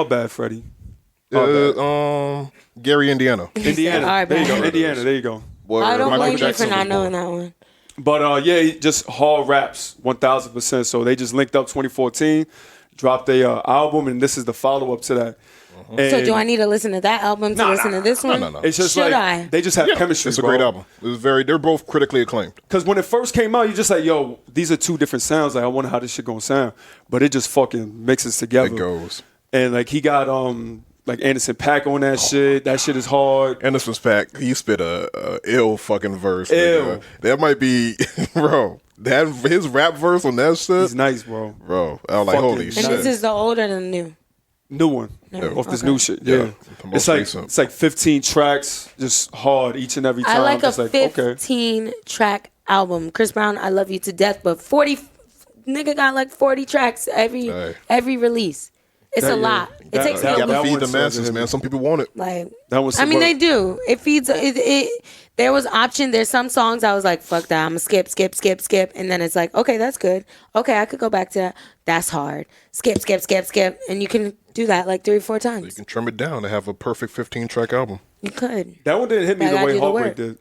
bad, Freddie. Gary, Indiana. Indiana. There you go. I don't blame you for not knowing that one. But he just hard raps 1,000%. So they just linked up 2014, dropped their album, and this is the follow-up to that. So do I need to listen to that album to listen to this one? No. It's just they just have chemistry. It's a great album. They're both critically acclaimed. Because when it first came out, you're just like, yo, these are two different sounds. Like, I wonder how this shit gonna sound. But it just fucking mixes together. It goes. And like he got like Anderson .Paak on that shit. That shit is hard. Anderson .Paak, he spit a ill fucking verse. Ill. That might be, bro. His rap verse on that shit. He's nice, bro. Bro, I was like, holy shit. And this is the old or the new? New one. Off this new shit. Yeah. It's like 15 tracks, just hard each and every time. I like just a 15 track album. Chris Brown, I love you to death, but 40 nigga got like 40 tracks every release. It's a lot. It takes me a lot. Feed the masses, man. Some people want it. Like, they do. It feeds. There was option. There's some songs I was like, fuck that. I'm gonna skip, and then it's like, okay, that's good. Okay, I could go back to that. That's hard. Skip, and you can do that like 3 or 4 times. So you can trim it down to have a perfect 15-track album. You could. That one didn't hit me the way Heartbreak did.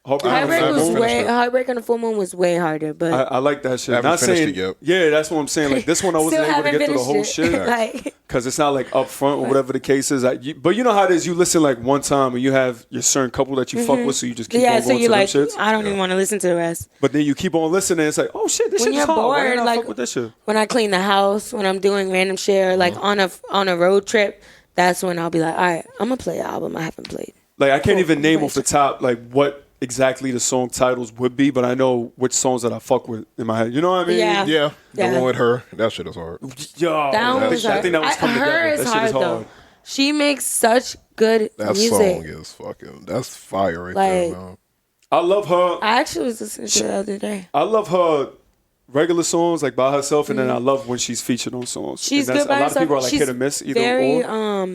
Heartbreak on the Full Moon was way harder, but I like that shit. I haven't finished it yet. Yeah, that's what I'm saying. Like this one, I wasn't able to get through the whole shit because it's not like up front or whatever the case is. But you know how it is. You listen like one time and you have your certain couple that you fuck with, so you just keep on going to them shits. I don't even want to listen to the rest. But then you keep on listening. It's like, oh shit, this shit is hard. Why did I fuck with this shit? When I clean the house, when I'm doing random shit, or like on a road trip, that's when I'll be like, all right, I'm gonna play an album I haven't played. Like I can't even name off the top like what exactly the song titles would be, but I know which songs that I fuck with in my head. You know what I mean? Yeah. The one with her, that shit is hard. Yo, I think that was coming together. Her is hard though. She makes such good music. That song is fucking. That's fire right there, man. I love her. I actually was listening to it the other day. I love her regular songs like by herself, and then I love when she's featured on songs. She's good by herself. A lot of people are like hit or miss either or.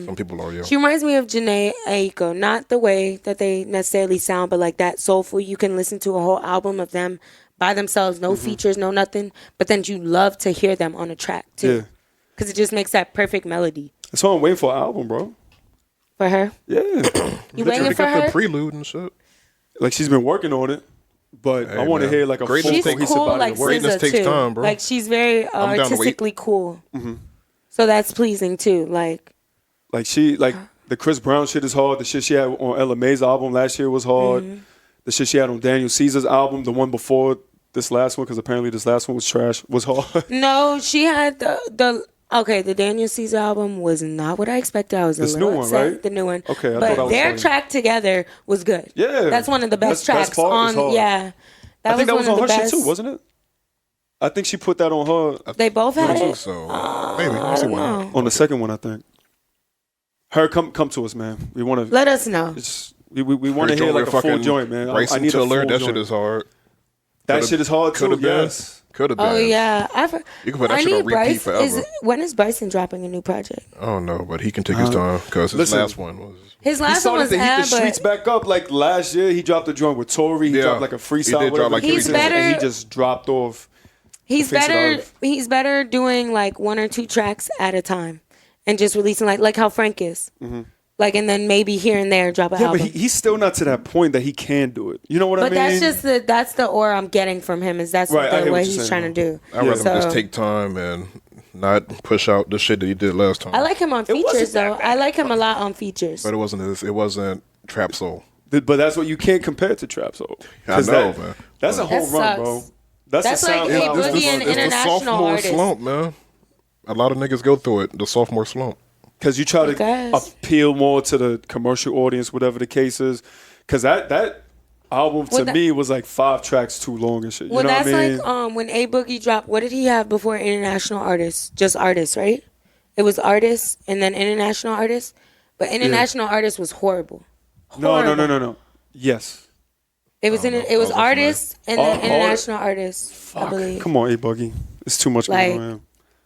Some people are, yeah. She reminds me of Jhené Aiko, not the way that they necessarily sound, but like that soulful. You can listen to a whole album of them by themselves, no features, no nothing, but then you love to hear them on a track too, because it just makes that perfect melody. That's why I'm waiting for an album, bro. For her? Yeah. You waiting for her? The prelude and shit. Like she's been working on it. But I want to hear like a full cohesive cool, body like of work. Greatness takes time, bro. Like she's very artistically cool. Mm-hmm. So that's pleasing too. Like she the Chris Brown shit is hard. The shit she had on Ella Mai's album last year was hard. Mm-hmm. The shit she had on Daniel Caesar's album, the one before this last one, because apparently this last one was trash, was hard. No, she had the Daniel Caesar album was not what I expected. I was this a little upset. New one, right? The new one. Okay, but their track together was good. Yeah, that's one of the best tracks on. Yeah, I think that was on her shit too, wasn't it? I think she put that on her. They both had it. I think so. Maybe I don't know. On the second one, I think. Her come to us, man. We want to let us know. We want to hear like a full joint, man. I need to alert. That shit is hard. That shit is hard too. Yes. Could have been. Oh yeah, you can put that shit on repeat forever. When is Bryson dropping a new project? I don't know, but he can take his time because his last one was. His last one was to heat the streets back up. Like last year, he dropped a joint with Tory. He dropped like a freestyle. He's better. And he just dropped off. He's better. He's better doing like 1 or 2 tracks at a time, and just releasing like how Frank is. Mm-hmm. Like, and then maybe here and there drop an album. But he's still not to that point that he can do it. You know what I mean? But that's the aura I'm getting from him is that's the way he's trying to do. I'd rather just take time and not push out the shit that he did last time. I like him on features though. I like him a lot on features. But it wasn't Trap Soul. But that's what you can't compare it to Trap Soul. I know, man. That's a home run, bro. That's like a Boogie and international artist. It's the sophomore slump, man. A lot of niggas go through it. The sophomore slump. Because you try to appeal more to the commercial audience, whatever the case is. Because that album to me was like 5 tracks too long and shit. You know what I mean? Like when A Boogie dropped. What did he have before international artists? Just artists, right? It was artists and then international artists. But international artists was horrible. No. Yes. It was artists and then international artists. Fuck. I believe. Come on, A Boogie. It's too much going on.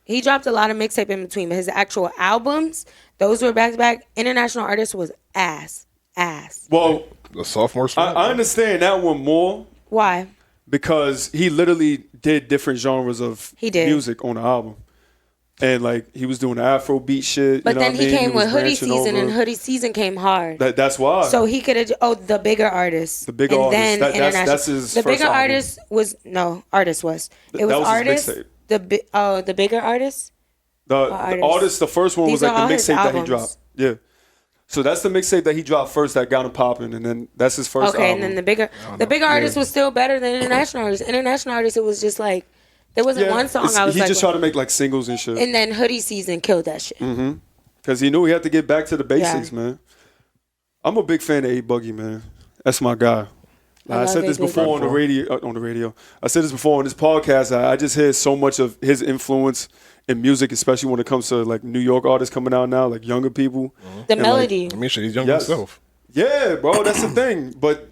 He dropped a lot of mixtape in between, but his actual albums, those were back to back. International artist was ass. Well, the sophomore slump. I understand that one more. Why? Because he literally did different genres of music on the album. And like he was doing the Afro beat shit. But then he came with Hoodie Season, and Hoodie Season came hard. That's why. So he could have the bigger artist. The bigger artist. Then that's his the first bigger album. Artist was artist was. It was artist. The bigger artist. The artist. The first one was like the mixtape that he dropped. Yeah. So that's the mixtape that he dropped first that got him popping, and then that's his first album. Okay, and then the bigger artist was still better than international artist. International artist, it was just like there wasn't one song I was he just tried to make like singles and shit. And then Hoodie Season killed that shit. Mm-hmm. Because he knew he had to get back to the basics, man. I'm a big fan of A Boogie, man. That's my guy. I said this before on the radio. I said this before on this podcast. I just hear so much of his influence in music, especially when it comes to like New York artists coming out now, like younger people. The melody. Like, I mean, shit, he's young himself. Yeah, bro, that's the thing. But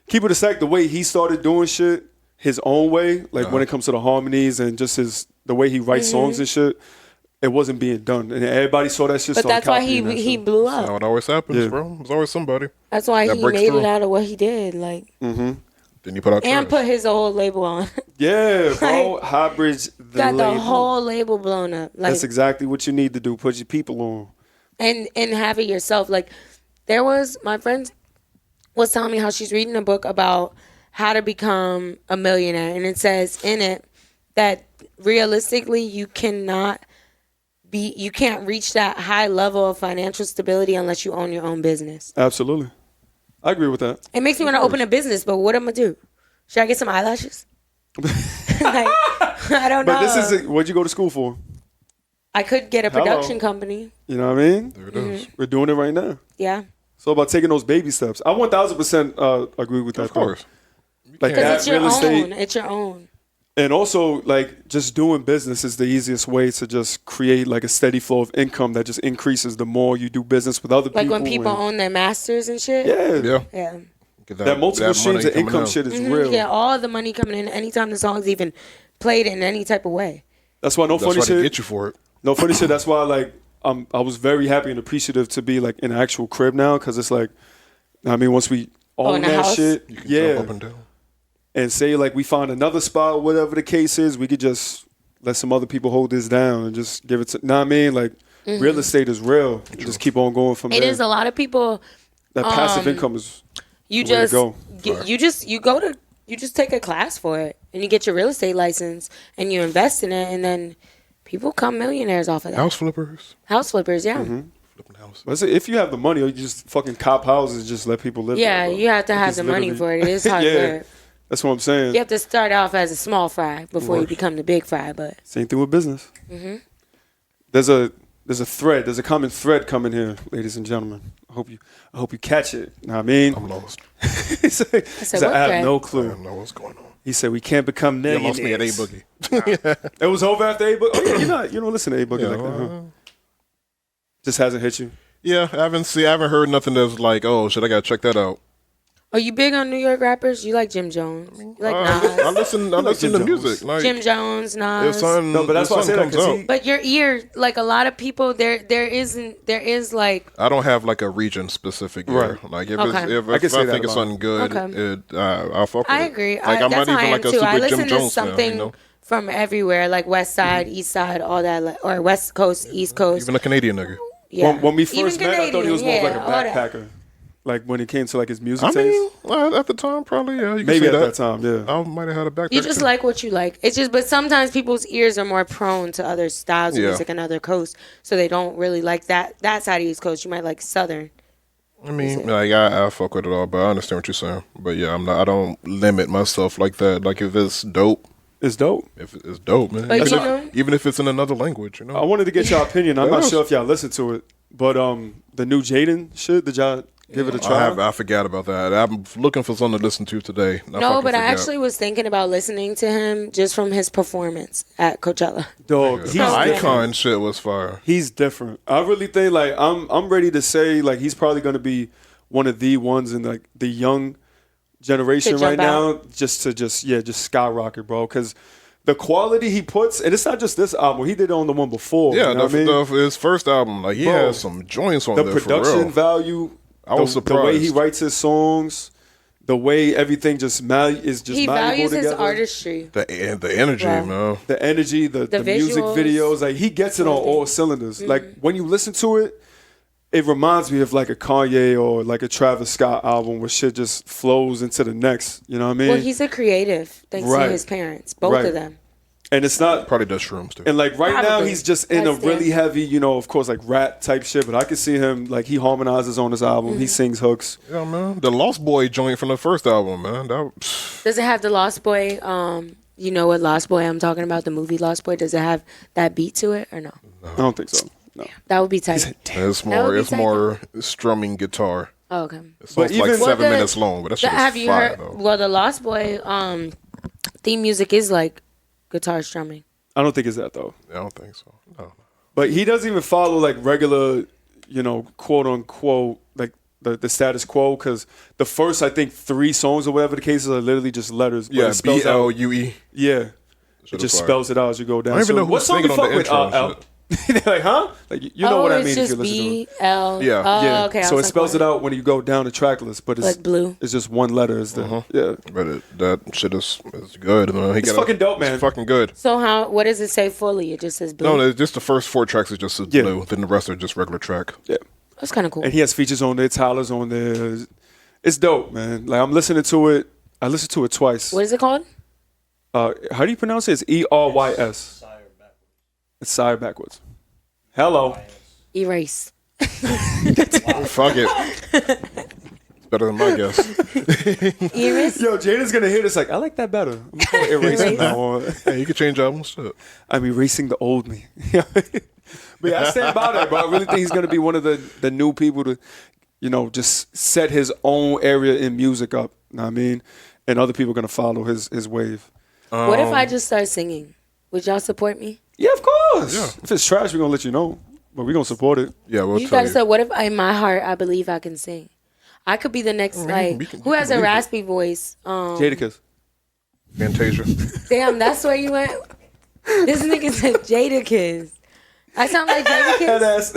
keep it a sec. The way he started doing shit his own way, like when it comes to the harmonies and just the way he writes songs and shit, it wasn't being done, and everybody saw that shit. But that's why he blew up. That's how it always happens, bro. There's always somebody. That's why he made it out of what he did, like. Then you put out and put his whole label on. Yeah, bro. Highbridge got the whole label blown up. Like, that's exactly what you need to do. Put your people on. And have it yourself. Like, my friend was telling me how she's reading a book about how to become a millionaire. And it says in it that realistically you can't reach that high level of financial stability unless you own your own business. Absolutely. I agree with that. It makes me want to open a business, but what am I going to do? Should I get some eyelashes? Like, I don't know. But this is what'd you go to school for? I could get a production company. You know what I mean? There it is. We're doing it right now. Yeah. So about taking those baby steps. I 1,000% agree with that. Of course. Like because it's your own. It's your own. And also, like, just doing business is the easiest way to just create, like, a steady flow of income that just increases the more you do business with other people. Like when people own their masters and shit? Yeah. That multiple streams of income shit is real. Yeah, all the money coming in anytime the song's even played in any type of way. That's why funny shit. They get you for it. No funny shit. That's why, like, I was very happy and appreciative to be, like, in an actual crib now, because it's like, I mean, once we own that shit, you can jump up and down. And say, like, we find another spot, whatever the case is, we could just let some other people hold this down and just give it to, know what I mean? Like, real estate is real. Just keep on going from there. It is. A lot of people. That passive income is you the just you just take a class for it and you get your real estate license and you invest in it and then people become millionaires off of that. House flippers, yeah. Flipping houses. But if you have the money, or you just fucking cop houses and just let people live there, you have to have the money for it. It is hard work. That's what I'm saying. You have to start off as a small fry before you become the big fry. But same thing with business. There's a thread. There's a common thread coming here, ladies and gentlemen. I hope you catch it. Know what I mean? I'm lost. he said, I have no clue. I don't know what's going on. He said we can't become millionaires. You lost me at A-Boogie. It was over after A-Boogie. Oh yeah, you don't listen to A-Boogie like that, huh? Just hasn't hit you. Yeah, I haven't heard nothing that's like, oh shit, I gotta check that out. Are you big on New York rappers? You like Jim Jones? You like Nas? I listen to music. Like, Jim Jones, Nas. No, but that's why I say that because But your ear, like a lot of people, there is like. I don't have like a region specific ear. Right. Like if I think it's something good, I'll fuck with it. I agree. Like I'm not even like a super I listen Jim Jones to something fan, you know? From everywhere, like West Side, East Side, all that, or West Coast, East Coast. Even a Canadian nigga. Yeah. When we first met, I thought he was more like a backpacker. Like when it came to like his music taste? At the time, probably, yeah. You Maybe at that time, yeah. I might have had a backpack. You just like what you like. It's just, but sometimes people's ears are more prone to other styles of music and other coasts, so they don't really like that side of East Coast. You might like Southern. I mean, like I fuck with it all, but I understand what you're saying. But yeah, I don't limit myself like that. Like if it's dope. It's dope. If it's dope, man. But even if it's in another language, you know. I wanted to get your opinion. I'm not sure if y'all listened to it, but the new Jaden shit, did y'all give it a try? I forgot about that. I'm looking for something to listen to today. No, but I actually was thinking about listening to him just from his performance at Coachella. Dog, his Icon shit was fire. He's different. I really think like I'm ready to say like he's probably going to be one of the ones in like the young generation right now, just skyrocket, bro. Because the quality he puts, and it's not just this album. He did it on the one before. Yeah, you know his first album, like he has some joints on there. The production value, I was surprised. The way he writes his songs, the way everything is just he values his artistry, the energy, man, the energy, the music videos. Like he gets it on all cylinders. Like when you listen to it. It reminds me of like a Kanye or like a Travis Scott album where shit just flows into the next. You know what I mean? Well, he's a creative thanks to his parents, both of them. And it's not probably does shrooms too. And like now he's just in a really heavy, of course, like rap type shit. But I can see him like he harmonizes on his album. He sings hooks. Yeah, man. The Lost Boy joint from the first album, man. Does it have the Lost Boy? You know what Lost Boy I'm talking about? The movie Lost Boy. Does it have that beat to it or no? I don't think so. No. That would be tight. It's more strumming guitar. Oh, okay. It's like 7 minutes long, but that's just have you fire, heard? though. Well, the Lost Boy theme music is like guitar strumming. I don't think it's that though. I don't think so. No. But he doesn't even follow like regular, quote unquote, like the status quo, because the first, I think, 3 songs or whatever the case is are literally just letters. Yeah, BLUE. Yeah. It just spells it out as you go down. I don't even know who's singing on the intro. They're like, huh? Like, you know what I mean if you listen to it. B-L. Yeah. Okay. So it spells it out when you go down the track list, but it's like blue. It's just one letter. Yeah. But that shit is good. It's fucking dope, man. It's fucking good. So what does it say fully? It just says blue? No, just the first 4 tracks is just blue. Then the rest are just regular track. Yeah. That's kind of cool. And he has features on there. Tyler's on there. It's dope, man. Like, I'm listening to it. I listened to it twice. What is it called? How do you pronounce it? It's ERYS. It's Sire backwards. Hello. Erase. Fuck it. It's better than my guess. Erase? Yo, Jada's going to hear this like, I like that better. I'm going to call it Erase from now on. Hey, you can change albums. Shit. I'm erasing the old me. But yeah, I stand by that, bro. I really think he's going to be one of the new people to, just set his own area in music up. You know what I mean? And other people are going to follow his wave. What if I just start singing? Would y'all support me? Yeah, of course. Yeah. If it's trash, we're going to let you know. But we're going to support it. Yeah, we'll you tell guys you. said, what if in my heart I believe I can sing? I could be the next, who has a raspy voice? Jadakiss. Fantasia. Damn, that's where you went? This nigga said Jadakiss. I sound like Jadakiss?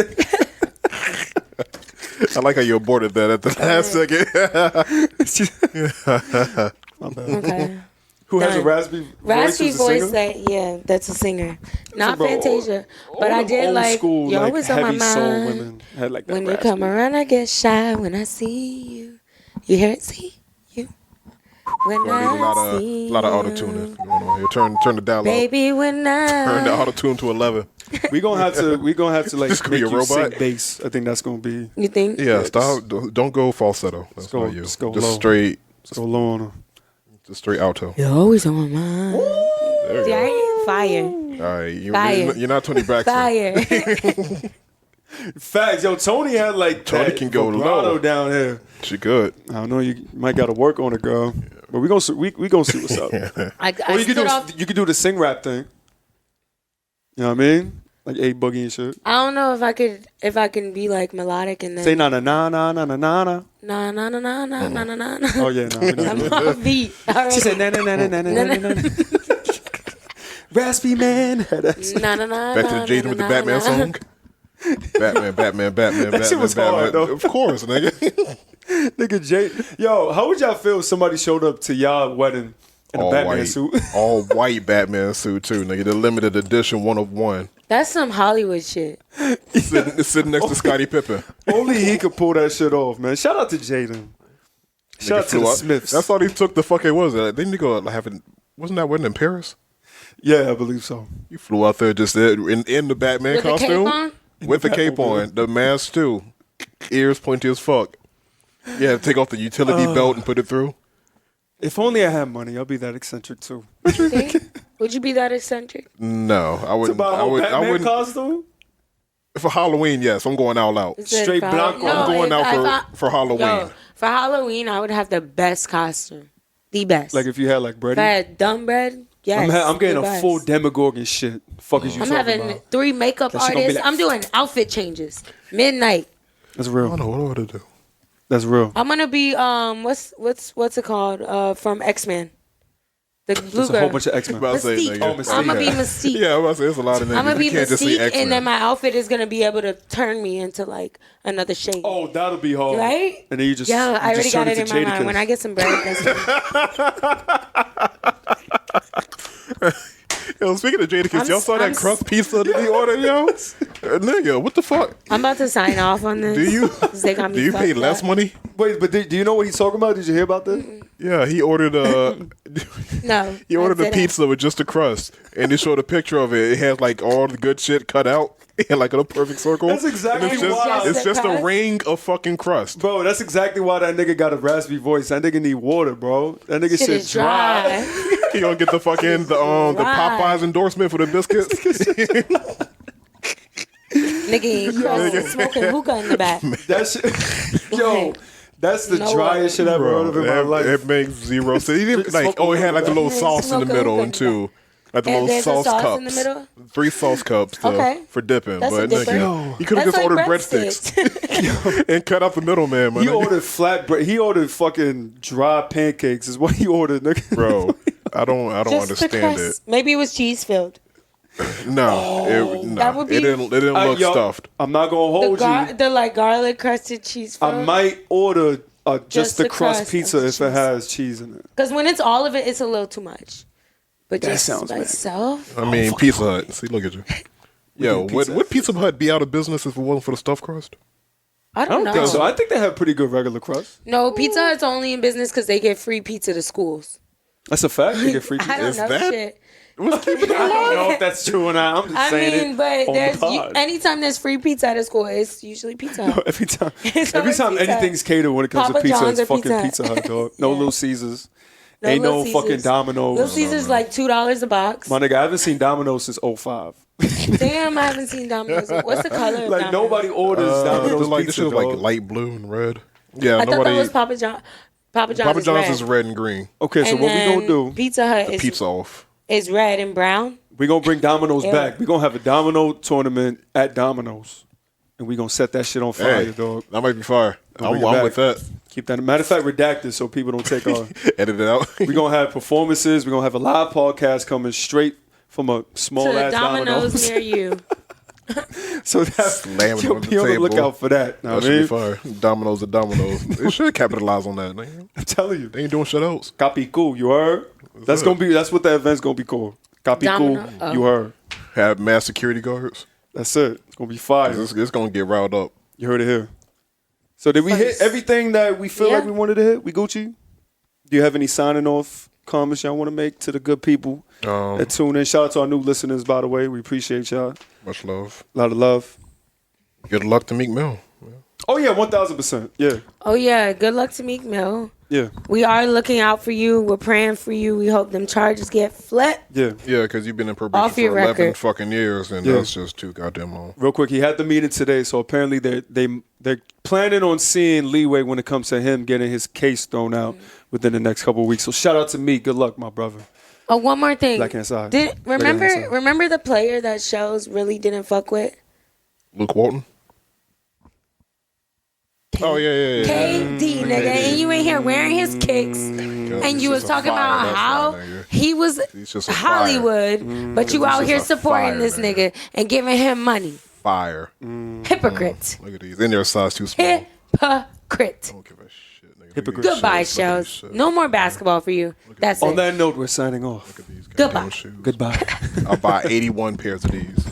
I like how you aborted that at the last second. Okay. Who has a raspy voice? Raspy voice, that's a singer. Not bro, Fantasia. But I did like, school, you're always on my heavy soul mind. women had like that When raspy. you come around, I get shy when I see you. You hear it? See you. When Need a lot of auto tuning going on here. Turn the dial up. Baby, when Turn the auto tune to 11. We gonna have to like This could make be a you sing robot. bass. I think that's gonna be. You think? Yeah, stop. Don't go falsetto. That's go- not you. just go Just low. straight. So low on them. Just straight alto. You're always on my mind. There you go. Fire. All right, Fire. you're not Tony Braxton. Fire. Facts, yo. Tony had like Tony that can go vibrato low. down here. She good. I don't know. You might got to work on it, girl. But we gonna see what's up. I Or you could stood off. you could do the sing rap thing. You know what I mean? Like A Boogie and shit. I don't know if I can be like melodic and then Say na na na na na na na na. na na na na na na na na na. Oh yeah, no. I'm off beat. All right. She said na na na na na na na na. Raspy man. Na na na. Back to the Jaden with the Batman song. Batman. That shit was hard, though. Of course, nigga. Nigga Jay, yo, how would y'all feel if somebody showed up to y'all wedding in a Batman suit? All white Batman suit too, nigga. The limited edition 1 of 1. That's some Hollywood shit. Sitting next to Scottie Pippen. Only he could pull that shit off, man. Shout out to Jaden. Shout out to the Smiths. That's all he took the fucking Didn't he go wasn't that wedding in Paris? Yeah, I believe so. You flew out there just in the Batman With the costume. cape on? With the cape on. The mask too. Ears pointy as fuck. Yeah, take off the utility belt and put it through. If only I had money, I'll be that eccentric too. Think? Would you be that eccentric? No, I To wouldn't. buy a whole Batman I wouldn't. costume? For Halloween, yes, I'm going all out. Is it Straight for- Blanco. No, I'm going if I- out for Halloween. Yo, for Halloween, I would have the best costume. The best. Like if you had like if Brady? I had dumb bread, yes. I'm getting the a best. full Demogorgon shit. Fuck is you I'm talking having about? 3 makeup That shit gonna be artists. like- I'm doing outfit changes. Midnight. That's I real. don't know what to do. That's real. I'm gonna be what's it called? From X-Men. The blue There's a girl. whole bunch of X-Men. About to say, Mystique. nigga. Oh, Mystique. I'm gonna be Mystique. Yeah, I'm about to say there's a lot of niggas. I'm gonna be You can't just see Mystique, X-Men. and then my outfit is gonna be able to turn me into like another shade. Oh, that'll be hard. Right? And then you just Yeah, I already just turn got it in to my Jadakiss. mind. When I get some bread, that's Yo, speaking of Jadakiss, y'all saw that crust pizza that he ordered, yo? Nigga, what the fuck? I'm about to sign off on this. Do you 'Cause they got me do you pay fucked less up. money? Wait, but do you know what he's talking about? Did you hear about this? Yeah, he ordered No. he ordered I a didn't. pizza with just a crust, and they showed a picture of it. It had like all the good shit cut out, in like in a perfect circle. That's exactly And it's why. just, it's the just a crust? ring of fucking crust. Bro, that's exactly why that nigga got a raspy voice. That nigga need water, bro. That nigga Shit shit is dry. He gonna get the fucking the Right. Popeyes endorsement for the biscuits. Nigga ain't crust, smoking hookah in the back. That shit, yo, that's the No driest shit I've ever heard of in my life. It makes zero sense. He didn't, like, Smoking oh, it had like the little hookah. sauce in the Smoking middle hookah and too. Like the little sauce cups. In the middle? 3 sauce cups for dipping. That's but nigga, you could have just ordered breadsticks and cut out the middleman. He ordered flatbread. He ordered fucking dry pancakes. Is what he ordered, nigga. Bro, I don't understand it. Maybe it was cheese filled. No, it didn't look stuffed. I'm not gonna hold you. The like garlic crusted cheese filled. I might order just the crust pizza if it has cheese in it. Because when it's all of it, it's a little too much. But that just sounds by itself. I mean, Pizza Hut. See, look at you. Yo, would Pizza Hut be out of business if it wasn't for the stuffed crust? I don't know. think so. I think they have pretty good regular crust. No, Pizza Hut's only in business because they give free pizza to schools. That's a fact. They get free pizza. I don't know shit. I don't know if that's true or not. I'm just saying it. I mean, but anytime there's free pizza at a school, it's usually Pizza Hut. No, every time anything's catered when it comes to pizza, it's fucking Pizza Hut, dog. No Little Caesars. Ain't no fucking Domino's. Little Caesars like $2 a box. My nigga, I haven't seen Domino's since 2005. Damn, I haven't seen Domino's. What's the color of Domino's? Nobody orders Domino's like, pizza, this is like light blue and red. Yeah, I thought that was Papa John's. Papa John's is red and green. Okay, so what we gonna do? Pizza Hut is pizza off. Is red and brown. We gonna bring Domino's back. We gonna have a Domino tournament at Domino's, and we gonna set that shit on fire, dog. That might be fire. I'm with that. Keep that. Matter of fact, redacted so people don't take our. Edit it out. We're going to have performances. We're going to have a live podcast coming straight from a small-ass Domino's near you. So that's you'll be on the lookout for that. That should be fire. Domino's are Domino's. They should capitalize on that. Man. I'm telling you. They ain't doing shit else. Copy cool. You heard? That's what that event's going to be called. Copy cool. You heard. Have mass security guards. That's it. It's going to be fire. It's going to get riled up. You heard it here. So did we hit everything that we feel like we wanted to hit? We Gucci? Do you have any signing off comments y'all want to make to the good people that tune in? Shout out to our new listeners, by the way. We appreciate y'all. Much love. A lot of love. Good luck to Meek Mill. Yeah. Oh, yeah, 1,000%. Yeah. Oh, yeah. Good luck to Meek Mill. Yeah. We are looking out for you. We're praying for you. We hope them charges get flipped. Yeah. Yeah, because you've been in probation for 11 fucking years, and that's just too goddamn long. Real quick, he had the meeting today, so apparently they're planning on seeing leeway when it comes to him getting his case thrown out within the next couple of weeks. So shout out to me. Good luck, my brother. Oh, one more thing. Black Hand Side. Remember the player that Shells really didn't fuck with? Luke Walton? Oh, yeah. KD, nigga. And you in here wearing his kicks. And you was talking about how he was Hollywood, but you out here supporting this nigga and giving him money. Fire. Hypocrite. Look at these. In their size too small. Hypocrite. I don't give a shit, nigga. Hypocrite. Goodbye, Shells. No more basketball for you. That's it. On that note, we're signing off. Goodbye. Goodbye. I'll buy 81 pairs of these.